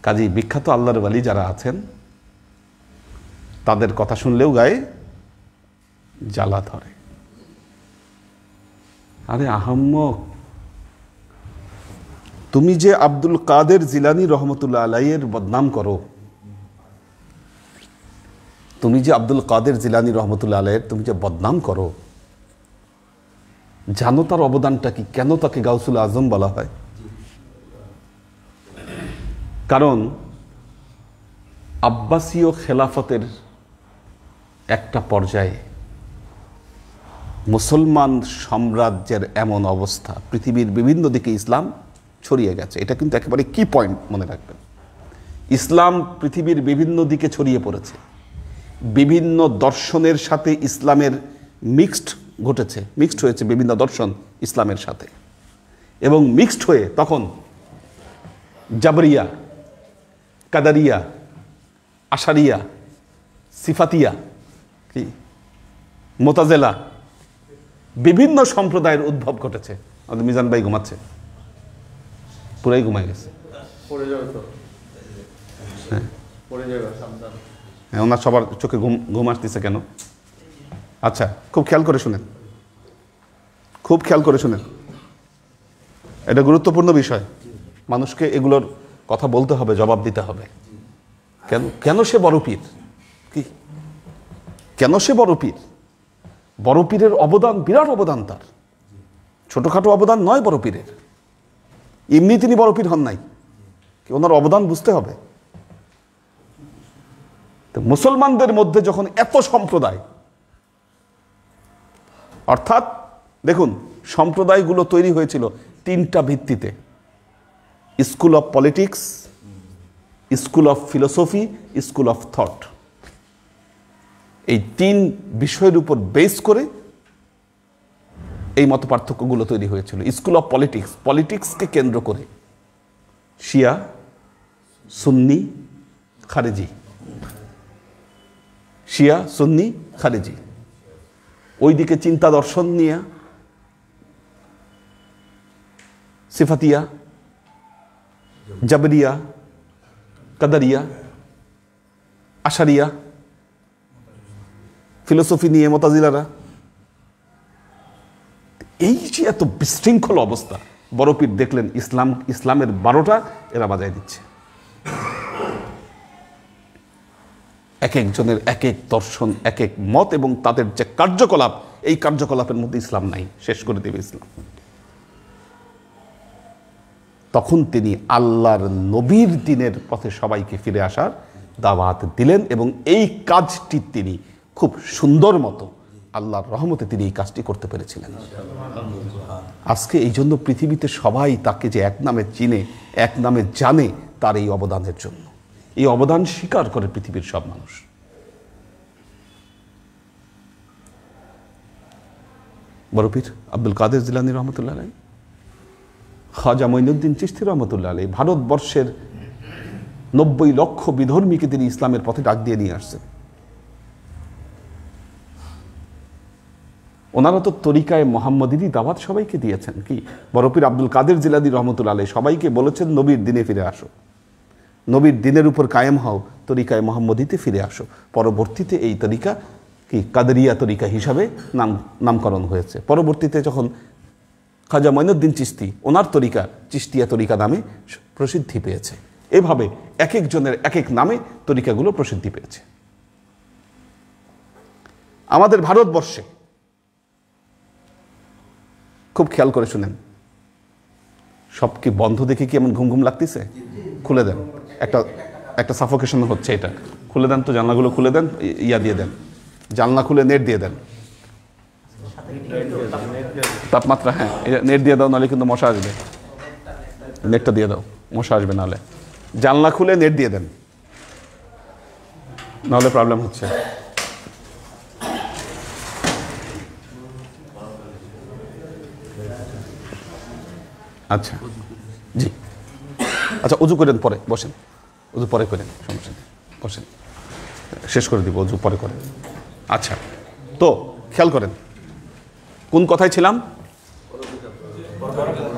কাজেই বিখ্যাত আল্লাহর ওয়ালি যারা আছেন তাদের কথা শুনলেও গায়ে জ্বালা ধরে। আরে আহাম্মক, তুমি যে আব্দুল কাদের জিলানী রহমতুল্লাহ আলাইহির বদনাম করো, তুমি যে আব্দুল কাদের জিলানী রহমতুল্লাহ আলাইহির তুমি যে বদনাম করো, জানো তার অবদানটা কি? কেন তাকে গাউসুল আজম বলা হয়? কারণ আব্বাসীয় খেলাফতের একটা পর্যায়ে মুসলমান সাম্রাজ্যের এমন অবস্থা, পৃথিবীর বিভিন্ন দিকে ইসলাম ছড়িয়ে গেছে। এটা কিন্তু একেবারে কি পয়েন্ট মনে রাখবেন। ইসলাম পৃথিবীর বিভিন্ন দিকে ছড়িয়ে পড়েছে, বিভিন্ন দর্শনের সাথে ইসলামের মিক্সড হয়েছে বিভিন্ন দর্শন ইসলামের সাথে, এবং মিক্সড হয়ে তখন জাবরিয়া, কাদারিয়া, আশারিয়া, সিফাতিয়া, কি মোতাজেলা, বিভিন্ন সম্প্রদায়ের উদ্ভব ঘটেছে। আমাদের মিজান ভাই ঘুমাচ্ছে, পুরাই ঘুমাই গেছে। হ্যাঁ, ওনার সবার চোখে ঘুম আসতেছে কেন? আচ্ছা, খুব খেয়াল করে শুনেন, এটা গুরুত্বপূর্ণ বিষয়। মানুষকে এগুলোর কথা বলতে হবে, জবাব দিতে হবে। কেন সে বড় পীর? কি কেন সে বড় পীর? বড় পীরের অবদান, বিরাট অবদান তার, ছোটখাটো অবদান নয় বড় পীরের। এমনি তিনি বড় পীর হন নাই, ওনার অবদান বুঝতে হবে। তো মুসলমানদের মধ্যে যখন এত সম্প্রদায়, অর্থাৎ দেখুন সম্প্রদায়গুলো তৈরি হয়েছিল তিনটা ভিত্তিতে: school of politics, school of philosophy, school of thought. এই তিন বিষয়ের উপর বেস করে এই মত পার্থক্যগুলো তৈরি হয়েছিল। স্কুল অফ পলিটিক্স, পলিটিক্সকে কেন্দ্র করে শিয়া, সুন্নি, খারেজি, শিয়া, সুন্নি, খারেজি। ওইদিকে চিন্তা দর্শন নিয়ে সিফাতিয়া, জাবরিয়া, কাদারিয়া, আশারিয়া, ফিলোসফি নিয়ে মোতাজিলারা। এই যে এত বিশৃঙ্খল অবস্থা, বড় পীর দেখলেন ইসলামের 12টা এরা বাজায় দিচ্ছে। এক একজনের এক এক দর্শন, এক এক মত, এবং তাদের যে কার্যকলাপ, এই কার্যকলাপের মধ্যে ইসলাম নাই, শেষ করে দেবে ইসলাম। তখন তিনি আল্লাহর নবীর দিনের পথে সবাইকে ফিরে আসার দাওয়াত দিলেন, এবং এই কাজটি তিনি খুব সুন্দর মতো আল্লাহর রহমতে তিনি এই কাজটি করতে পেরেছিলেন। আজকে এই জন্য পৃথিবীতে সবাই তাকে যে এক নামে চিনে, এক নামে জানে, তার এই অবদানের জন্য। এই অবদান স্বীকার করে পৃথিবীর সব মানুষ। বড়পীর আব্দুল কাদের জিলানী রহমতুল্লাহ আলাইহি, খাজা মঈনুদ্দিন চিশতি রহমতুল্লাহ আলাইহি ভারতবর্ষের 90 লক্ষ বিধর্মীকে তিনি ইসলামের পথে ডাক দিয়ে নিয়ে আসছেন। ওনারা তো তরিকায় মোহাম্মদীরই দাওয়াত সবাইকে দিয়েছেন। কি বড়পীর আব্দুল কাদের জিলানী রহমতুল্লাহ আলাইহি সবাইকে বলেছেন নবীর দিনে ফিরে আসো, নবীর দিনের উপর কায়েম হও, তরিকায় মোহাম্মদীতে ফিরে আসো। পরবর্তীতে এই তরিকা কি কাদেরিয়া তরিকা হিসাবে নামকরণ হয়েছে। পরবর্তীতে যখন খাজা মঈনুদ্দিন চিশতি, ওনার তরিকা চিশতিয়া তরিকা নামে প্রসিদ্ধি পেয়েছে। এভাবে এক একজনের এক এক নামে তরিকাগুলো প্রসিদ্ধি পেয়েছে। আমাদের ভারতবর্ষে খুব খেয়াল করে শুনেন, সব কি বন্ধ দেখে কি এমন ঘুম ঘুম লাগতেছে? খুলে দেন, একটা সাফোকেশন হচ্ছে, এটা খুলে দেন তো, জানলাগুলো খুলে দেন, ইয়া দিয়ে দেন, জানলা খুলে নেট দিয়ে দেন, তাপমাত্রা, হ্যাঁ নেট দিয়ে দাও, নাহলে কিন্তু মশা আসবে। নেটটা দিয়ে দাও, মশা আসবে নাহলে। জানলা খুলে নেট দিয়ে দেন, নাহলে প্রবলেম হচ্ছে। আচ্ছা জি, আচ্ছা অজু করেন, পরে বসেন, অজু পরে করেন, সমস্যা নেই, বসেন, শেষ করে দিব, অজু পরে করেন। আচ্ছা, তো খেয়াল করেন কোন কথায় ছিলাম?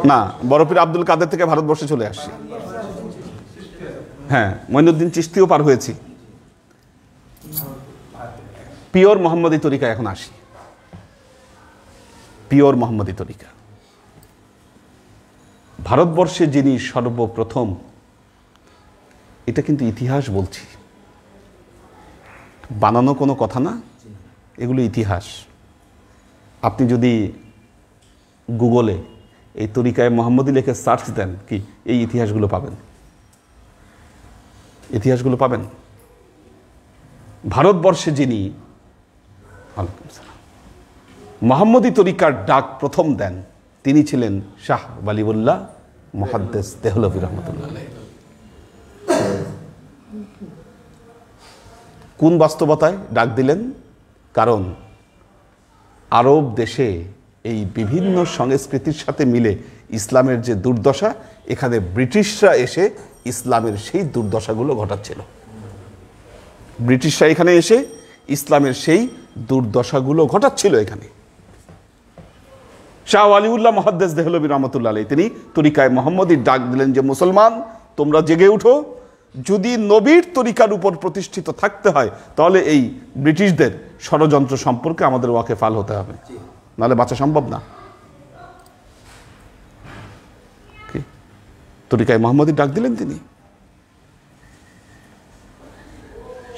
না, বড়পীর আব্দুল কাদের থেকে ভারতবর্ষে চলে আসছি। হ্যাঁ, মঈনুদ্দিন চিশতিও পার হয়েছি, পিওর মোহাম্মদী তরিকা এখন আসি। পিওর মোহাম্মদী তরিকা ভারতবর্ষে যিনি সর্বপ্রথম, এটা কিন্তু ইতিহাস বলছি, বানানো কোনো কথা না, এগুলো ইতিহাস। আপনি যদি গুগলে এই তরিকায় মোহাম্মদী লিখে সার্চ দেন, কি এই ইতিহাসগুলো পাবেন, ইতিহাসগুলো পাবেন। ভারতবর্ষে যিনি মোহাম্মদী তরিকার ডাক প্রথম দেন, তিনি ছিলেন শাহ ওয়ালিউল্লাহ মুহাদ্দিস দেহলভী রহমতুল্লাহ আলাইহি। কোন বাস্তবতায় ডাক দিলেন? কারণ আরব দেশে এই বিভিন্ন সংস্কৃতির সাথে মিলে ইসলামের যে দুর্দশা, এখানে ব্রিটিশরা এসে ইসলামের সেই দুর্দশাগুলো ঘটাচ্ছিল। ব্রিটিশরা এখানে এসে ইসলামের সেই দুর্দশাগুলো ঘটাচ্ছিল এখানে। শাহ ওয়ালিউল্লাহ মুহাদ্দিস দেহলভী রহমতুল্লাহ আলাইহি তিনি তরিকায় মোহাম্মদীর ডাক দিলেন যে মুসলমান তোমরা জেগে উঠো, যদি নবীর তরিকার উপর প্রতিষ্ঠিত থাকতে হয় তাহলে এই ব্রিটিশদের ষড়যন্ত্র সম্পর্কে আমাদের ওয়াকিফাল হতে হবে, নাহলে বাঁচা সম্ভব না। তরিকায় মোহাম্মদীর ডাক দিলেন তিনি।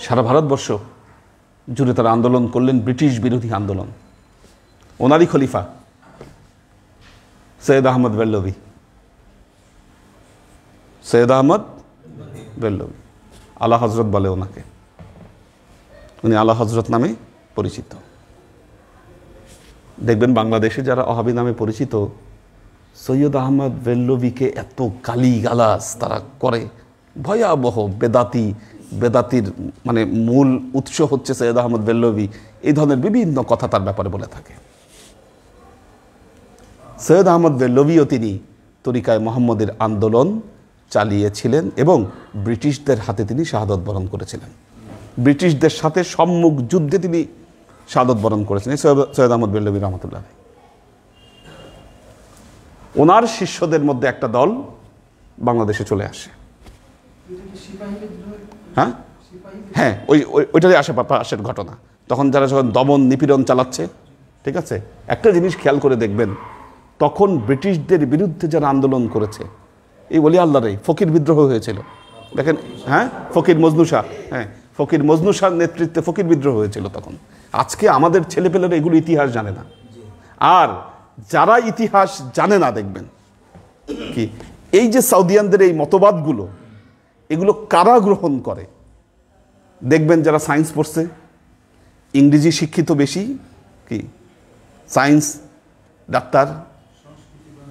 সারা ভারতবর্ষ জুড়ে তারা আন্দোলন করলেন, ব্রিটিশ বিরোধী আন্দোলন। ওনারই খলিফা সৈয়দ আহমদ বেল্লভী, সৈয়দ আহমদ বেল্লভী, আলা হজরত বলে ওনাকে, উনি আলা হজরত নামে পরিচিত। দেখবেন বাংলাদেশে যারা ওহাবী নামে পরিচিত, সৈয়দ আহমদ বেল্লভীকে এত গালিগালাজ তারা করে, ভয়াবহ বেদাতি, বেদাতির মানে মূল উৎস হচ্ছে সৈয়দ আহমদ বেল্লভী, এই ধরনের বিভিন্ন কথা তার ব্যাপারে বলে থাকে। সৈয়দ আহমদ বেল্লভীও তিনি তরিকায় মোহাম্মদের আন্দোলন চালিয়েছিলেন এবং ব্রিটিশদের হাতে তিনি শাহাদত বরণ করেছিলেন। ব্রিটিশদের সাথে সম্মুখ যুদ্ধে তিনি শাহাদত বরণ করেছিলেন সৈয়দ আহমদ বেল্লভী রহমতুল্লাহ। ওনার শিষ্যদের মধ্যে একটা দল বাংলাদেশে চলে আসে। হ্যাঁ হ্যাঁ, ওইটাই আশেপাশের ঘটনা। তখন যখন দমন নিপীড়ন চালাচ্ছে, ঠিক আছে, একটা জিনিস খেয়াল করে দেখবেন, তখন ব্রিটিশদের বিরুদ্ধে যারা আন্দোলন করেছে, এই ওলি আল্লাহর ফকির বিদ্রোহ হয়েছিল, দেখেন, হ্যাঁ, ফকির মজনু শাহ, হ্যাঁ, ফকির মজনু শাহর নেতৃত্বে ফকির বিদ্রোহ হয়েছিল তখন। আজকে আমাদের ছেলেপেলেরা এগুলো ইতিহাস জানে না। আর যারা ইতিহাস জানে না, দেখবেন কি এই যে সাউদিয়ানদের এই মতবাদগুলো, এগুলো কারা গ্রহণ করে? দেখবেন যারা সায়েন্স পড়ছে, ইংরেজি শিক্ষিত বেশি, কি সায়েন্স, ডাক্তার,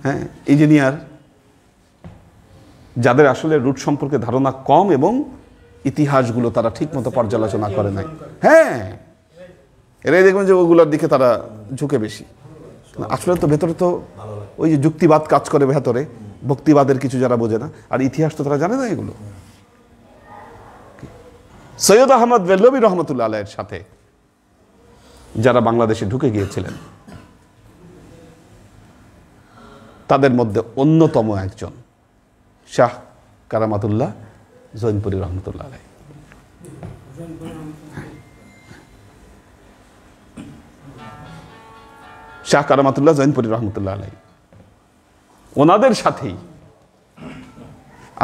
হ্যাঁ, ইঞ্জিনিয়ার, যাদের আসলে রুট সম্পর্কে ধারণা কম এবং ইতিহাসগুলো তারা ঠিকমতো পর্যালোচনা করে নাই। হ্যাঁ, এরাই দেখবেন যে ওগুলোর দিকে তারা ঝুঁকে বেশি। আসলে তো ভেতরে তো ওই যে যুক্তিবাদ কাজ করে ভেতরে, ভক্তিবাদের কিছু যারা বোঝে না, আর ইতিহাস তো তারা জানে না এগুলো। সৈয়দ আহমদ বেল্লভী রহমতুল্লাহ আলাইহির সাথে যারা বাংলাদেশে ঢুকে গিয়েছিলেন তাদের মধ্যে অন্যতম একজন শাহ কারামাতুল্লাহ জৈনপুরী রহমতুল্লাহ আলাইহি। শাহ কারামাতুল্লাহ জৈনপুরী রহমতুল্লাহ আলাইহি, ওনাদের সাথেই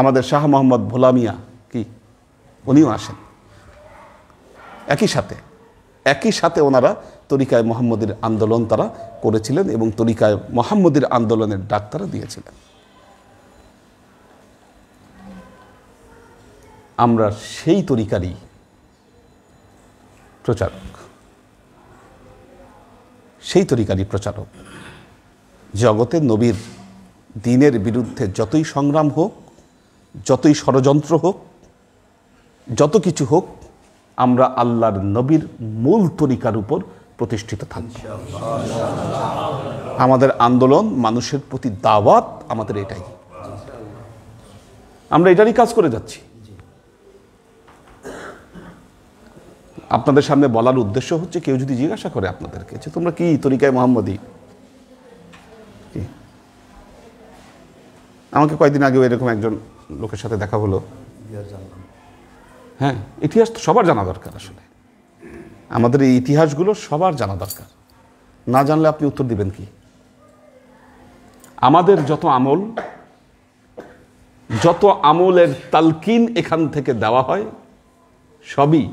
আমাদের শাহ মোহাম্মদ ভোলা মিয়া কি উনিও আসেন। একই সাথে ওনারা তরিকায় মোহাম্মদীর আন্দোলন তারা করেছিলেন এবং তরিকায় মোহাম্মদীর আন্দোলনের ডাক তারা দিয়েছিলেন। আমরা সেই তরিকারই প্রচারক। জগতে নবীর দ্বীনের বিরুদ্ধে যতই সংগ্রাম হোক, যতই ষড়যন্ত্র হোক, যত কিছু হোক, আমরা আল্লাহর নবীর মূল তরিকার উপর প্রতিষ্ঠিত থাকব। আমাদের আন্দোলন, মানুষের প্রতি দাওয়াত, আমাদের এটাই। আমরা এটারই কাজ করে যাচ্ছি। আপনাদের সামনে বলার উদ্দেশ্য হচ্ছে, কেউ যদি জিজ্ঞাসা করে আপনাদেরকে যে তোমরা কি তরিকায় মুহাম্মদী, আমাকে কয়েকদিন আগেও এরকম একজন লোকের সাথে দেখা হলো। হ্যাঁ, ইতিহাস তো সবার জানা দরকার। আসলে আমাদের এই ইতিহাসগুলো সবার জানা দরকার। না জানলে আপনি উত্তর দিবেন কি? আমাদের যত আমলের তালকিন এখান থেকে দেওয়া হয়, সবই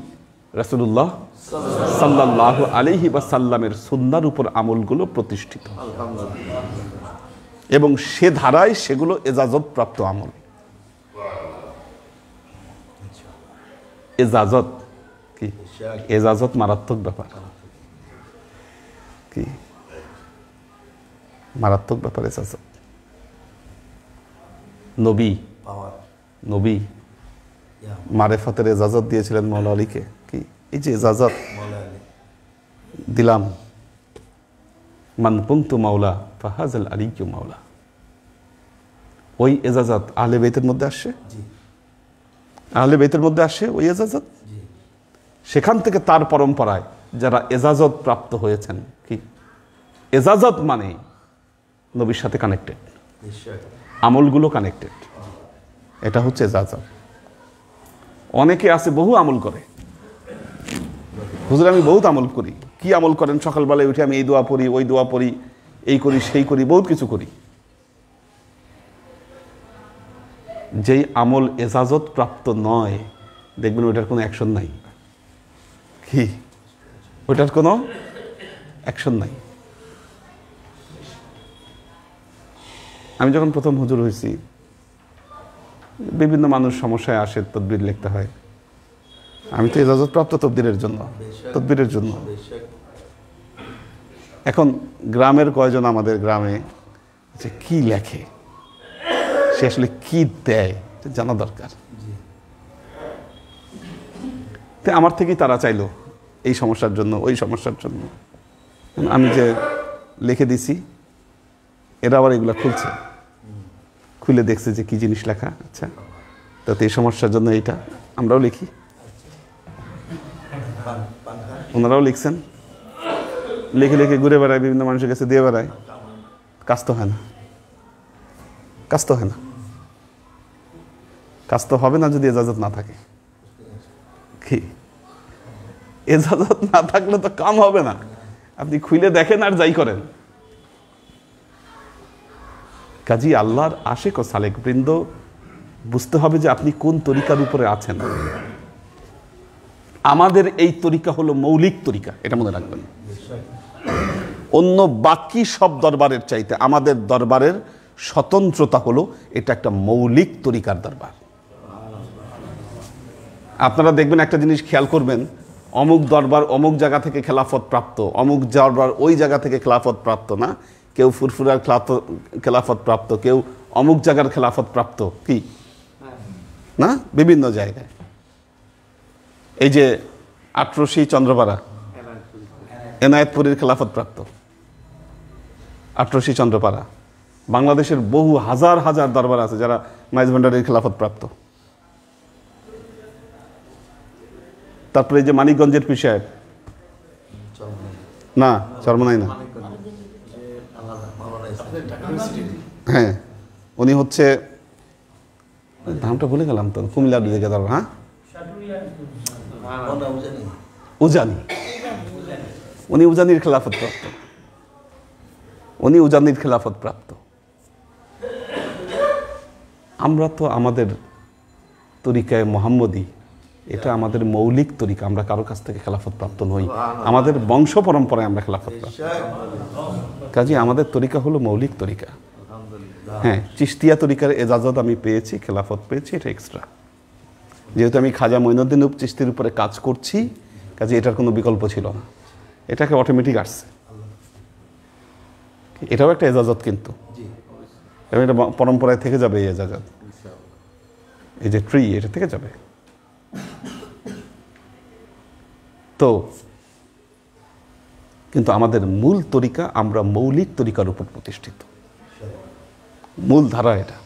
রাসূলুল্লাহ সাল্লাল্লাহু আলাইহি ওয়াসাল্লামের সুন্নাহর উপর আমলগুলো প্রতিষ্ঠিত, এবং সে ধারায় সেগুলো এজাজত প্রাপ্ত আমল। এজাজত কি? এজাজত মারাত্মক ব্যাপার। কি মারাত্মক ব্যাপার এজাজত। নবী মারেফতের এজাজত দিয়েছিলেন মওলা আলীকে। কি এই যে এজাজত দিলাম, মান কুনতু মাওলা ফাহাজাল আলিয়্যু মাওলা, ওই এজাজত আহলে বাইতের মধ্যে আসে। আহলে বাইতের মধ্যে আসে ওই এজাজত। সেখান থেকে তার পরম্পরায় যারা এজাজত প্রাপ্ত হয়েছেন, কি এজাজত মানে নবীর সাথে কানেক্টেড, আমলগুলো কানেক্টেড, এটা হচ্ছে এজাজত। অনেকে আছে বহু আমল করে, হুজুর আমি বহুত আমল করি। কি আমল করেন? সকালবেলায় উঠে আমি এই দোয়া পড়ি, ওই দোয়া পড়ি, এই করি, সেই করি, বহুত কিছু করি। যেই আমল এজাজত প্রাপ্ত নয়, দেখবেন ওইটার কোনো অ্যাকশন নাই। কি ওইটার কোনো অ্যাকশন নাই। আমি যখন প্রথম হুজুর হয়েছি, বিভিন্ন মানুষ সমস্যায় আসে, তদবির লিখতে হয়। আমি তো এজাজত প্রাপ্ত তদবিরের জন্য। এখন গ্রামের কয়জন আমাদের গ্রামে যে কি লেখে, সে আসলে কি দেয় জানা দরকার। আমার থেকেই তারা চাইলো এই সমস্যার জন্য, ওই সমস্যার জন্য। আমি যে লিখে দিছি, এরা আবার এগুলা খুলে দেখছে যে কি জিনিস লেখা। আচ্ছা, তাতে এই সমস্যার জন্য এইটা আমরাও লিখি, ওনারাও লিখছেন। লিখে লিখে ঘুরে বেড়ায়, বিভিন্ন মানুষের কাছে দিয়ে বেড়ায়। কাজ তো হয় না। কাজ তো হবে না যদি এজাজত না থাকে। কি এজাজত না থাকলে তো কাম হবে না। আপনি খুলে দেখেন আর যাই করেন। কাজী আল্লাহর আশিক ও সালেক বৃন্দ, বুঝতে হবে যে আপনি কোন তরিকার উপরে আছেন। আমাদের এই তরিকা হলো মৌলিক তরিকা, এটা মনে রাখবেন। অন্য বাকি সব দরবারের চাইতে আমাদের দরবারের স্বতন্ত্রতা হলো, এটা একটা মৌলিক তরিকার দরবার। আপনারা দেখবেন, একটা জিনিস খেয়াল করবেন, অমুক দরবার অমুক জায়গা থেকে খেলাফত প্রাপ্ত, অমুক দরবার ওই জায়গা থেকে খেলাফত প্রাপ্ত না। কেউ ফুরফুরার খেলাফত প্রাপ্ত, কেউ অমুক জায়গার খেলাফত প্রাপ্ত, কি না, বিভিন্ন জায়গায়। এই যে আটরশি চন্দ্রপাড়া এনায়েতপুরীর খেলাফত প্রাপ্ত আটরশি চন্দ্রপাড়া। বাংলাদেশের বহু হাজার হাজার দরবার আছে যারা মাইজ ভান্ডারের খেলাফত প্রাপ্ত। তারপরে এই যে মানিকগঞ্জের পীর সাহেব, না চরমনাই না, হ্যাঁ উনি হচ্ছে, নামটা ভুলে গেলাম তো, কুমিল্লার দিকে ধরো, হ্যাঁ উজানি, উনি উজানির খেলাফত প্রাপ্ত, উনি উজানির খেলাফত প্রাপ্ত। আমরা তো আমাদের তরিকায় মোহাম্মদী, এটা আমাদের মৌলিক তরিকা, আমরা কারো কাছ থেকে খেলাফত প্রাপ্ত নই, আমাদের বংশ পরম্পরায় আমরা খেলাফত প্রাপ্ত। কাজে আমাদের তরিকা হলো মৌলিক তরিকা। হ্যাঁ, চিশতিয়া তরিকার এজাজত আমি পেয়েছি, খেলাফত পেয়েছি, এটা এক্সট্রা। যেহেতু আমি খাজা মঈনুদ্দিন চিশতির উপরে কাজ করছি, কাজে এটার কোনো বিকল্প ছিল না, এটাকে অটোমেটিক আসছে। এটাও একটা এজাজত, কিন্তু এবং এটা পরম্পরায় থেকে যাবে। এই এজাজত, এই যে ট্রি, এটা থেকে যাবে। তো কিন্তু আমাদের মূল তরিকা, আমরা মৌলিক তরিকার উপর প্রতিষ্ঠিত, মূল ধারা এটা।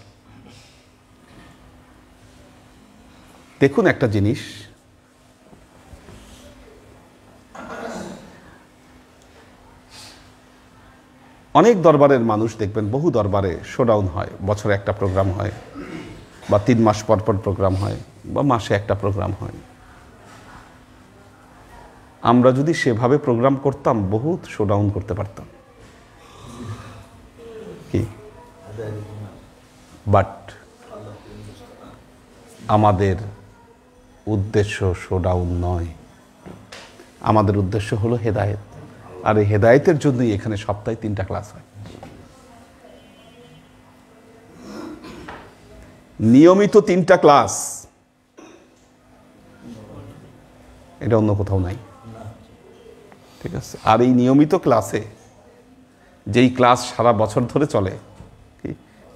দেখুন একটা জিনিস, অনেক দরবারের মানুষ দেখবেন, বহু দরবারে শোডাউন হয়, বছরে একটা প্রোগ্রাম হয়, বা 3 মাস পর পর প্রোগ্রাম হয়, বা মাসে একটা প্রোগ্রাম হয়। আমরা যদি সেভাবে প্রোগ্রাম করতাম, বহুত শোডাউন করতে পারতাম। কি বাট আমাদের উদ্দেশ্য শোডাউন নয়, আমাদের উদ্দেশ্য হলো হেদায়েত। আর এই হেদায়েতের জন্যই এখানে সপ্তাহে 3টা ক্লাস হয়, নিয়মিত 3টা ক্লাস, এটা অন্য কোথাও নাই। ঠিক আছে, আর এই নিয়মিত ক্লাসে, যেই ক্লাস সারা বছর ধরে চলে,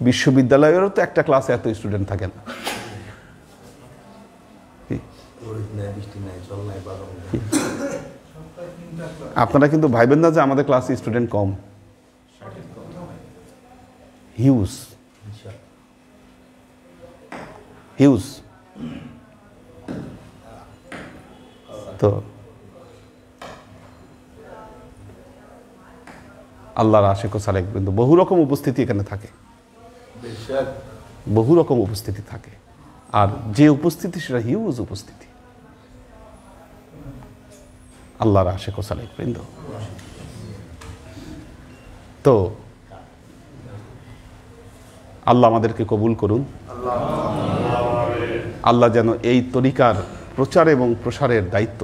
বিশ্ববিদ্যালয়েরও তো একটা ক্লাসে এত স্টুডেন্ট থাকে না। আপনারা কিন্তু ভাইবেন না যে আমাদের ক্লাসে স্টুডেন্ট কম, হিউজ হিউজ। তো আল্লাহর আশিক ও সালেক বৃন্দ, বহু রকম উপস্থিতি এখানে থাকে, বহু রকম উপস্থিতি থাকে। আর যে উপস্থিতি, সেটা হিউজ উপস্থিতি। আল্লাহর আশিক ও সালেক বৃন্দ, তো আল্লাহ আমাদেরকে কবুল করুন। আল্লাহ যেন এই তরিকার প্রচার এবং প্রসারের দায়িত্ব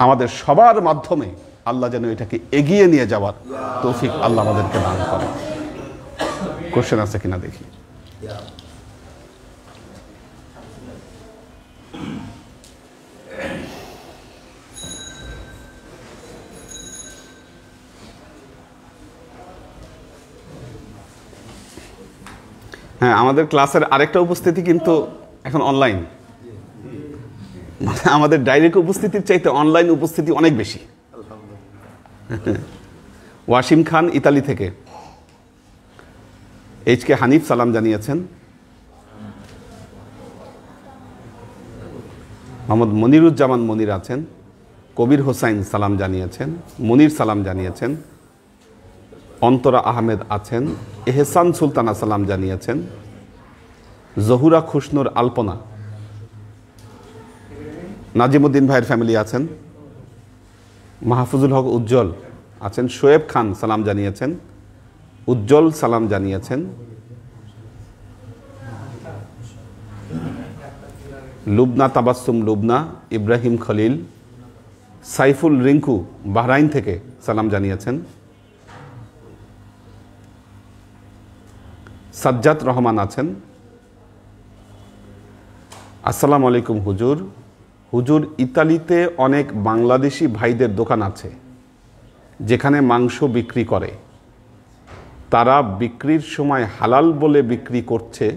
আমাদের সবার মাধ্যমে, আল্লাহ যেন এটাকে এগিয়ে নিয়ে যাওয়ার তৌফিক আল্লাহ আমাদেরকে দান করে। কোশ্চেন আছে কিনা দেখি। হ্যাঁ, আমাদের ক্লাসের আরেকটা উপস্থিতি কিন্তু এখন অনলাইন, মানে আমাদের ডাইরেক্ট উপস্থিতির চাইতে অনলাইন উপস্থিতি অনেক বেশি। ওয়াসিম খান ইতালি থেকে, HK হানিফ সালাম জানিয়েছেন, মোহাম্মদ মনিরুজ্জামান মনির আছেন, কবির হোসাইন সালাম জানিয়েছেন, মনির সালাম জানিয়েছেন, অন্তরা আহমেদ আছেন, এহসান সুলতানা সালাম জানিয়েছেন, জহুরা খুশনুর আলপনা, নাজিমুদ্দিন ভাইয়ের ফ্যামিলি আছেন, মাহফুজুল হক উজ্জ্বল আছেন, শোয়েব খান সালাম জানিয়েছেন, উজ্জ্বল সালাম জানিয়েছেন, লুবনা তাবাসসুম লুবনা, ইব্রাহিম খলিল, সাইফুল রিঙ্কু বাহরাইন থেকে সালাম জানিয়েছেন, সাজ্জাদ রহমান আছেন। আসসালামু আলাইকুম হুজুর। হুজুর, ইতালিতে অনেক বাংলাদেশি ভাইদের দোকান আছে যেখানে মাংস বিক্রি করে, তারা বিক্রির সময় হালাল বলে বিক্রি করছে।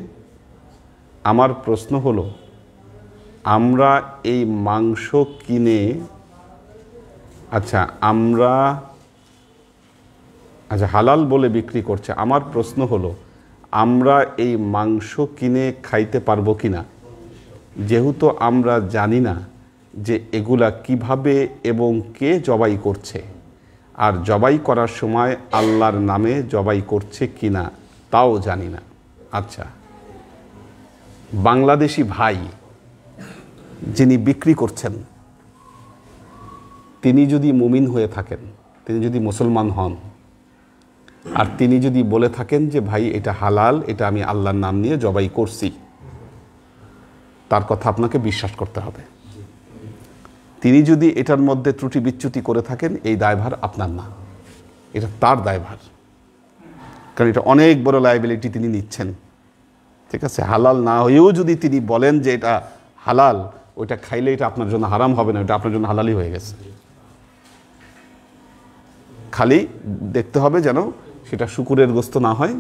আমার প্রশ্ন হলো, আমরা এই মাংস কিনে হালাল বলে বিক্রি করছে। আমার প্রশ্ন হলো, আমরা এই মাংস কিনে খাইতে পারবো কি না? যেহেতু আমরা জানি না যে এগুলা কিভাবে এবং কে জবাই করছে, আর জবাই করার সময় আল্লাহর নামে জবাই করছে কি না তাও জানি না। আচ্ছা, বাংলাদেশি ভাই যিনি বিক্রি করছেন, তিনি যদি মুমিন হয়ে থাকেন, তিনি যদি মুসলমান হন, আর তিনি যদি বলে থাকেন যে ভাই এটা হালাল, এটা আমি আল্লাহর নাম নিয়ে জবাই করছি, তার কথা আপনাকে বিশ্বাস করতে হবে। তিনি যদি এটার মধ্যে ত্রুটি বিচ্যুতি করে থাকেন, এই দায়ভার আপনার না, এটা তার দায়ভার, কারণ এটা অনেক বড় লায়াবিলিটি তিনি নিচ্ছেন। ঠিক আছে, হালাল না হয়েও যদি তিনি বলেন যে এটা হালাল, ওইটা খাইলে এটা আপনার জন্য হারাম হবে না, এটা আপনার জন্য হালালই হয়ে গেছে। খালি দেখতে হবে যেন সেটা শূকরের গোস্ত না হয়,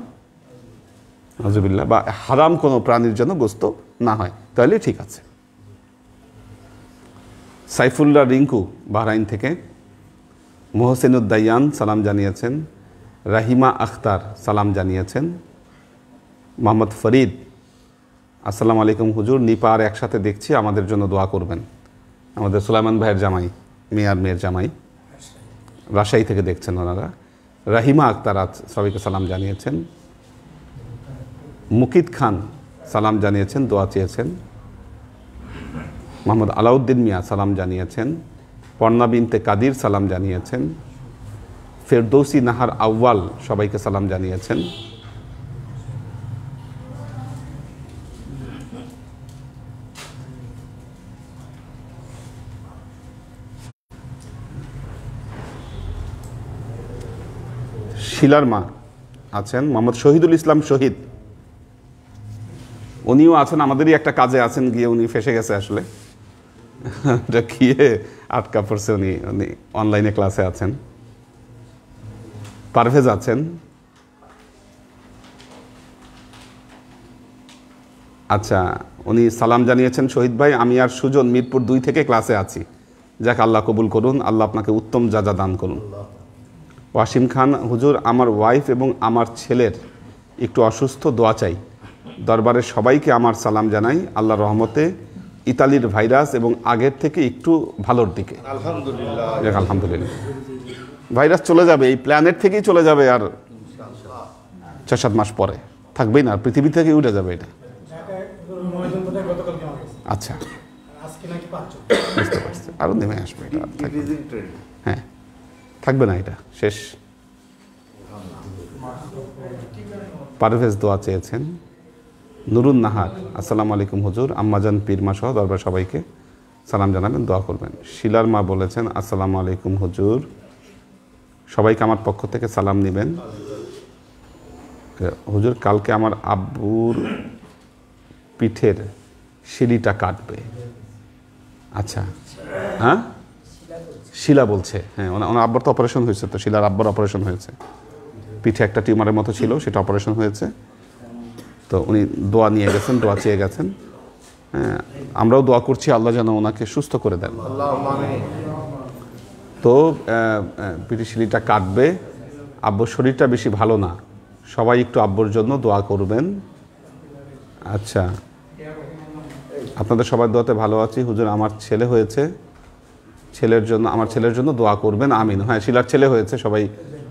নাউজুবিল্লাহ, বা হারাম কোনো প্রাণীর জন্য গোস্ত না হয়, তাহলে ঠিক আছে। সাইফুল্লাহ রিঙ্কু বাহরাইন থেকে, মোহসেনুদ্দায়ান সালাম জানিয়েছেন, রাহিমা আখতার সালাম জানিয়েছেন, মোহাম্মদ ফরিদ আসসালামু আলাইকুম হুজুর, নিপার একসাথে দেখছি, আমাদের জন্য দোয়া করবেন। আমাদের সুলাইমান ভাইয়ের জামাই, মেয়ের জামাই, রাজশাহী থেকে দেখছেন ওনারা। রাহিমা আক্তার সবাইকে সালাম জানিয়েছেন। মুকিদ খান সালাম জানিয়েছেন, দোয়া চেয়েছেন। মোহাম্মদ আলাউদ্দিন মিয়া সালাম জানিয়েছেন। পর্ণা বিনতে কাদির সালাম জানিয়েছেন। ফেরদৌসি নাহার আউয়াল সবাইকে সালাম জানিয়েছেন। শিলার মা আছেন, মোহাম্মদ শহীদুল ইসলাম শহীদ, উনিও আছেন, আমাদেরই একটা কাজে আছেন, গিয়ে উনি ফেসে গেছে আসলে, এটা গিয়ে আটকা পড়ছে, উনি অনলাইনে ক্লাসে আছেন। পারভেজ আছেন। আচ্ছা, উনি সালাম জানিয়েছেন, শহীদ ভাই আমি আর সুজন মিরপুর 2 থেকে ক্লাসে আছি, যাক আল্লাহ কবুল করুন, আল্লাহ আপনাকে উত্তম যাজা দান করুন। ওয়াসিম খান, হুজুর আমার ওয়াইফ এবং আমার ছেলের একটু অসুস্থ, দোয়া চাই। দরবারের সবাইকে আমার সালাম জানাই, আল্লাহর রহমতে ইতালির ভাইরাস এবং আগের থেকে একটু ভালোর দিকে, আলহামদুলিল্লাহ। আলহামদুলিল্লাহ, ভাইরাস চলে যাবে, এই প্ল্যানেট থেকেই চলে যাবে, আর 6-7 মাস পরে থাকবেই না, পৃথিবী থেকে উঠে যাবে এটা। আচ্ছা, বুঝতে পারছি, আরও নেমে আসবে এটা, হ্যাঁ থাকবে না, এটা শেষ। পারভেজ দোয়া চেয়েছেন। নুরুন নাহার, আসসালামু আলাইকুম হুজুর, আম্মাজান পীরমা সহ দরবার সবাইকে সালাম জানাবেন, দোয়া করবেন। শিলার মা বলেছেন, আসসালামু আলাইকুম হুজুর, সবাইকে আমার পক্ষ থেকে সালাম নেবেন। হুজুর কালকে আমার আব্বুর পিঠের শিলিটা কাটবে। আচ্ছা, হ্যাঁ শিলা বলছে, হ্যাঁ ওনার আব্বার তো অপারেশন হয়েছে, তো শিলার আব্বার অপারেশন হয়েছে, পিঠে একটা টিউমারের মতো ছিল, সেটা অপারেশন হয়েছে, তো উনি দোয়া নিয়ে গেছেন, দোয়া চেয়ে গেছেন। হ্যাঁ, আমরাও দোয়া করছি আল্লাহ যেন ওনাকে সুস্থ করে দেন। তো পিঠে শিলিটা কাটবে, আব্বুর শরীরটা বেশি ভালো না, সবাই একটু আব্বুর জন্য দোয়া করবেন। আচ্ছা, আপনাদের সবার দোয়াতে ভালো আছি হুজুর, আমার ছেলে হয়েছে, আমার ছেলের জন্য দোয়া করবেন, আমিন। হ্যাঁ, শিলার ছেলে হয়েছে, সবাই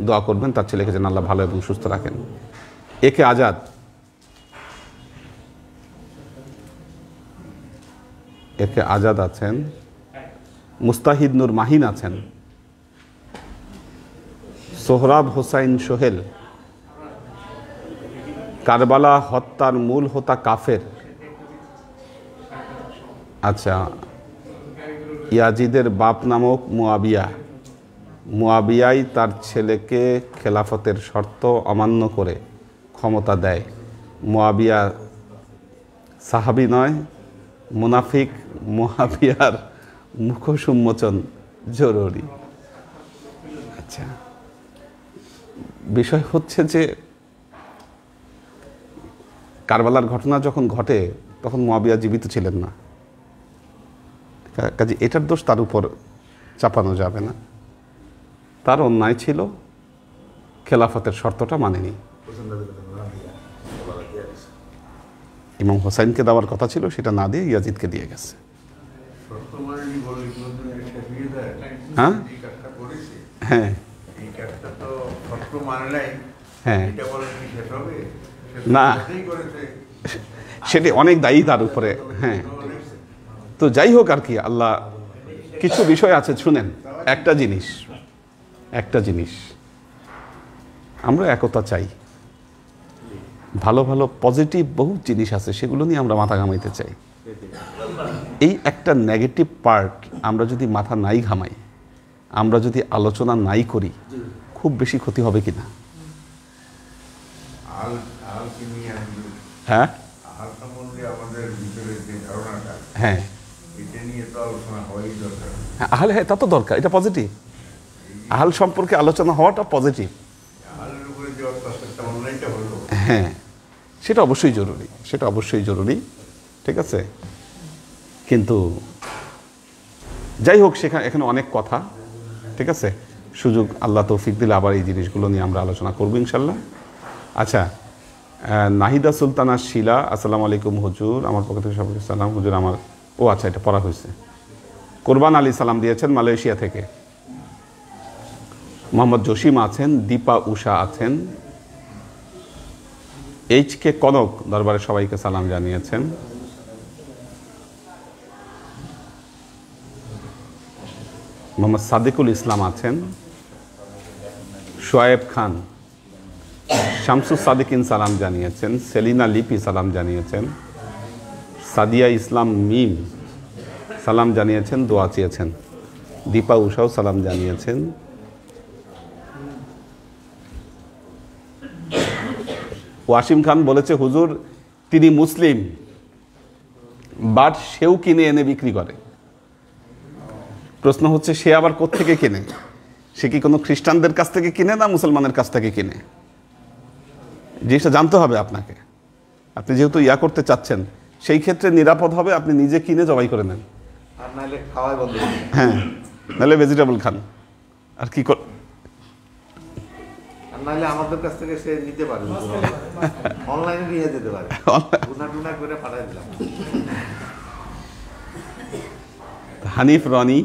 দোয়া করবেন, তার ছেলেকে যেন আল্লাহ ভালো এবং সুস্থ রাখেন। একে আজাদ আছেন। মুস্তাহিদ নূর মাহিন আছেন। সোহরাব হোসাইন সোহেল, কারবালা হত্যার মূল হোতা কাফের। আচ্ছা, ইয়াজিদের বাপ নামক মুয়াবিয়াই তার ছেলেকে খেলাফতের শর্ত অমান্য করে ক্ষমতা দেয়। মুয়াবিয়া সাহাবী নয়, মুনাফিক, মুয়াবিয়ার মুখোশ উন্মোচন জরুরি। আচ্ছা, বিষয় হচ্ছে যে কারবালার ঘটনা যখন ঘটে তখন মুয়াবিয়া জীবিত ছিলেন না, কাজে এটার দোষ তার উপর চাপানো যাবে না। তার অন্যায় ছিল, খেলাফতের শর্তটা মানেনি। ইমাম হোসাইনকে দেওয়ার কথা ছিল, সেটা না দিয়ে ইয়াজিদকে দিয়ে গেছে। হ্যাঁ হ্যাঁ হ্যাঁ, না সেটি অনেক দায়ী তার উপরে। হ্যাঁ, তো যাই হোক আর কি, আল্লাহ কিছু বিষয় আছে। শুনেন, একটা জিনিস আমরা একতা চাই, ভালো ভালো পজিটিভ বহু জিনিস আছে, সেগুলো নিয়ে আমরা মাথা ঘামাইতে চাই। এই একটা নেগেটিভ পার্ট আমরা যদি মাথা নাই ঘামাই, আমরা যদি আলোচনা নাই করি, খুব বেশি ক্ষতি হবে কিনা? হ্যাঁ হ্যাঁ আহলে, হ্যাঁ তা তো দরকার, এটা পজিটিভ। আহল সম্পর্কে আলোচনা হওয়াটা পজিটিভ। হ্যাঁ, সেটা অবশ্যই জরুরি, ঠিক আছে। কিন্তু যাই হোক, এখানে অনেক কথা, ঠিক আছে। সুযোগ আল্লাহ তৌফিক দিলে আবার এই জিনিসগুলো নিয়ে আমরা আলোচনা করবো ইনশাল্লাহ। আচ্ছা, নাহিদা সুলতানা শিলা, আসসালামু আলাইকুম হুজুর, আমার পক্ষ থেকে সবাইকে সালাম। হুজুর আমার, ও আচ্ছা, এটা পড়া হয়েছে। কোরবান আলী সালাম দিয়েছেন মালয়েশিয়া থেকে। মোহাম্মদ জসিম আছেন, দীপা উষা আছেন, HK কনক দরবারে সবাইকে সালাম জানিয়েছেন। মোহাম্মদ সাদিকুল ইসলাম আছেন, শোয়েব খান, শামসুস সাদিকিন সালাম জানিয়েছেন, সেলিনা লিপি সালাম জানিয়েছেন, সাদিয়া ইসলাম মিম সালাম জানিয়েছেন, দোয়া চেয়েছেন, দীপা উষাও সালাম জানিয়েছেন। ওয়াসিম খান বলেছে, হুজুর তিনি মুসলিম, বাট সেও কিনে এনে বিক্রি করে। প্রশ্ন হচ্ছে, সে আবার কোত্থেকে কিনে? সে কি কোনো খ্রিস্টানদের কাছ থেকে কিনে না মুসলমানের কাছ থেকে কিনে? জিনিসটা জানতে হবে আপনাকে। আপনি যেহেতু করতে চাচ্ছেন, সেই ক্ষেত্রে নিরাপদ হবে আপনি নিজে কিনে জবাই করে নেন, আর নাহলে খাওয়াই বন্ধ। হ্যাঁ, নাহলে ভেজিটেবল খান। আর কি নাহলে আমাদের কাছ থেকে সে নিতে পারে, অনলাইনে নিয়ে যেতে পারে, গুনা করে পাঠাই দিলাম। হানিফ রনি,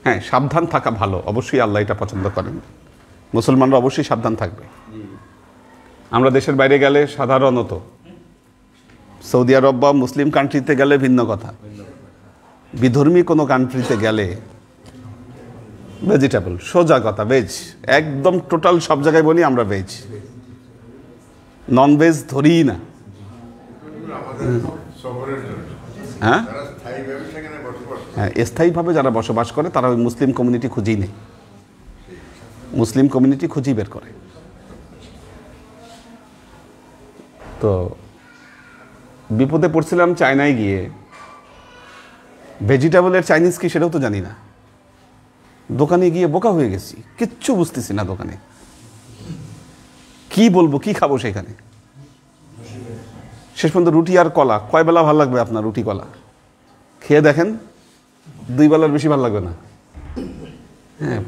হ্যাঁ সাবধান থাকা ভালো, অবশ্যই আল্লাহ এটা পছন্দ করেন। মুসলমানরা অবশ্যই সাবধান থাকবে। আমরা দেশের বাইরে গেলে সাধারণত, সৌদি আরব বা মুসলিম কান্ট্রিতে গেলে ভিন্ন কথা, বিধর্মী কোনো কান্ট্রিতে গেলে ভেজিটেবল, সোজা কথা, ভেজ একদম টোটাল, সব জায়গায় বলি আমরা ভেজ, নন ভেজ ধরিই না। হ্যাঁ হ্যাঁ, স্থায়ীভাবে যারা বসবাস করে তারা ওই মুসলিম কমিউনিটি খুঁজেই নেই, মুসলিম কমিউনিটি খুঁজেই বের করে। তো বিপদে পড়ছিলাম চায়নায় গিয়ে, ভেজিটেবলের চাইনিজ কি সেটাও তো জানি না। দোকানে গিয়ে বোকা হয়ে গেছি, কিচ্ছু বুঝতেছি না দোকানে কি বলবো, কি খাবো সেখানে। শেষ পর্যন্ত রুটি আর কলা, কয় বেলা ভালো লাগবে আপনার? রুটি কলা খেয়ে দেখেন, 2 বেলার বেশি ভালো লাগবে না। হ্যাঁ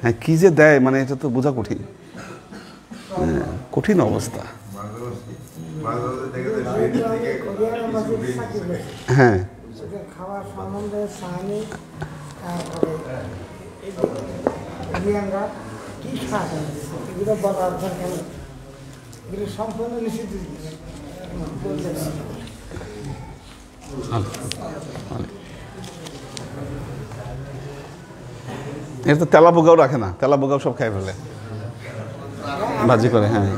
হ্যাঁ, কি যে দেয় মানে এটা তো বোঝা কঠিন। হ্যাঁ, কঠিন অবস্থা। হ্যাঁ খাওয়ার সম্বন্ধে সাহানি, তারপরে কি স্বাদ, এগুলো বলার দরকার, এগুলো সম্পূর্ণ নিষিদ্ধ। এটা তো তেলা বোগাও রাখে না, তেলা বোগাও সব খাই ফেলে ভাজি করে। হ্যাঁ,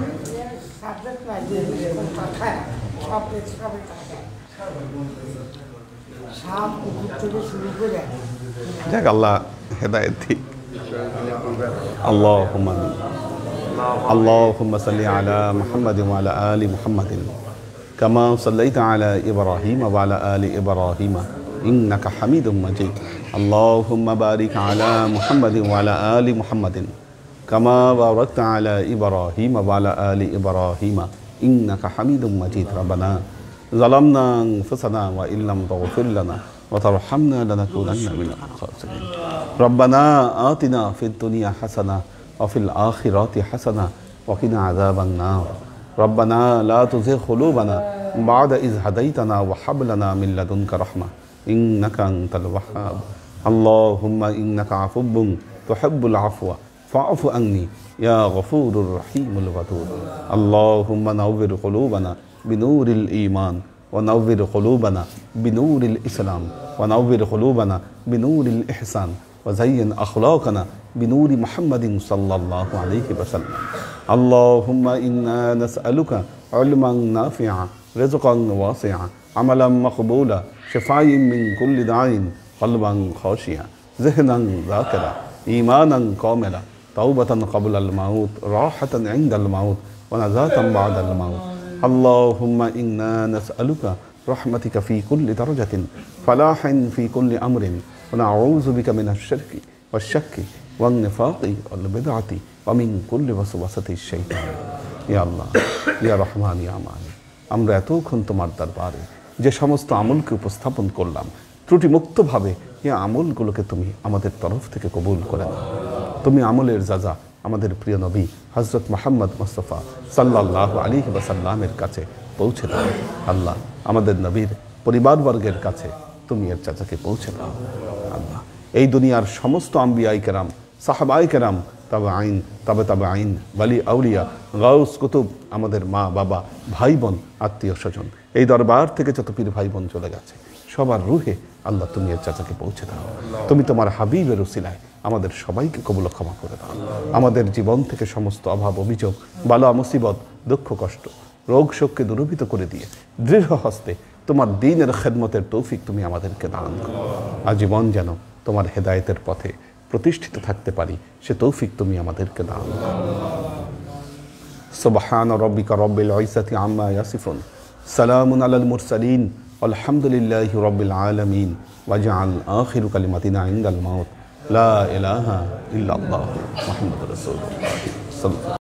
যাক আল্লাহ হেদায়েত দিক। আল্লাহুম্মা আল্লাহুম্মা সাল্লি আলা মুহাম্মাদিন ওয়া আলা আলি মুহাম্মাদিন কামা সাল্লাইতা আলা ইব্রাহিম ওয়া আলা আলি ইব্রাহিম ইন্নাকা হামিদুম মাজিদ। আল্লাহুম্মা বারিক আলা মুহাম্মাদিন ওয়া আলা আলি মুহাম্মাদিন কামা বারাকতা আলা ইব্রাহিম ওয়া আলা আলি ইব্রাহিম ইন্নাকা হামিদুম মাজিদ। রব্বানা যালামনা আনফুসানা ওয়া ইল্লাম তাগফির লানা ওয়া তারহামনা লানাকুনান্না মিনাল খাসিরিন। রব্বানা আতিনা ফিদ দুনিয়া হাসানাহ ওয়া ফিল আখিরাতি হাসানাহ ওয়া কিনা আযাবান নার। রব্বানা লা তুযিগ কুলুবানা বা'দা ইয হাদাইতানা ওয়া হাব লানা মিন লাদুনকা রাহমাহ ইন্নাকা আনতাল ওয়াহ্হাব। আল্লাহুম্মা ইন্নাকা আফুব্বুন তুহিব্বুল আফওয়া ফা'ফু আন্নি ইয়া গফুরুর রহিমুল ওয়াদুদ। আল্লাহুম্মা নাওবির কুলুবানা বিনূরিল ঈমান ওয়া নাওবির কুলুবানা বিনূরিল ইসলাম ওয়া নাওবির কুলুবানা বিনূরিল ইহসান ওয়া যায়্যিন আখলাকানা বিনূরি মুহাম্মাদিন সাল্লাল্লাহু আলাইহি ওয়াসাল্লাম। আল্লাহুম্মা ইন্না নাসআলুকা ইলমান নাফিআ রিজকান ওয়াসিআ আমালান মাকবুলা শিফাআন মিন কুল্লি দাইন কলবান খাশিয়া যিহনান যাকিরা ঈমানান কামিলা তাওবাতান ক্বাবলাল মাউত রাহাতান ইনদাল মাউত ওয়া নাজাতান বা'দাল মাউত। আল্লাহুম্মা ইন্না নাসআলুকা রাহমাতিকা ফি কুল্লি দারাজাতিন ফালাহান ফি কুল্লি আমরিন ওয়া নাউযু বিকা মিনাশ শিরকি ওয়াশ শাক্কি ওয়ান নিফাকি ওয়াল বিদআতি ওয়া মিন কুল্লি ওয়াসওয়াসাতিশ শাইতান। ইয়া আল্লাহ, ইয়া রহমান, ইয়া মালিক, আমরা এতক্ষণ তোমার দরবারে যে সমস্ত আমলকে উপস্থাপন করলাম ত্রুটিমুক্তভাবে, এই আমলগুলোকে তুমি আমাদের তরফ থেকে কবুল করে নাও। তুমি আমলের যাজা আমাদের প্রিয় নবী হযরত মুহাম্মদ মুস্তাফা সাল্লাল্লাহু আলাইহি ওয়াসাল্লামের কাছে পৌঁছে দাও। আল্লাহ, আমাদের নবীর পরিবারবর্গের কাছে তুমি এর চাচাকে পৌঁছে দাও। আল্লাহ, এই দুনিয়ার সমস্ত আম্বিয়ায়ে কেরাম, সাহাবায়ে কেরাম, তাবেঈন, তাবেঈন, ওয়ালি আউলিয়া, গাউস, কুতুব, আমাদের মা বাবা, ভাই বোন, আত্মীয় স্বজন, এই দরবার থেকে যত পীর ভাই বোন চলে গেছে সবার রুহে আল্লাহ তুমি এর চাচাকে পৌঁছে দাও। তুমি তোমার হাবিবের উসিলায় আমাদের সবাইকে কবুল ক্ষমা করে দাও। আমাদের জীবন থেকে সমস্ত অভাব, অভিযোগ, বালা মুসিবত, দুঃখ কষ্ট, রোগ শোককে দূরীভূত করে দিয়ে দৃঢ় হস্তে তোমার দ্বীনের খেদমতের তৌফিক তুমি আমাদেরকে দান করো। আজীবন যেন তোমার হেদায়েতের পথে প্রতিষ্ঠিত থাকতে পারি সে তৌফিক তুমি আমাদেরকে দান করো। সুবহান রাব্বিকা রাব্বিল ইজ্জাতি আম্মা ইয়াসিফুন, সালামুন আলাল মুরসালিন, আলহামদুলিল্লাহি রাব্বিল আলামিন। ওয়াজআল আখিরু কালিমাতিনা ইনদাল মাউত লা ইলাহা ইল্লাল্লাহু মুহাম্মাদুর রাসূলুল্লাহ।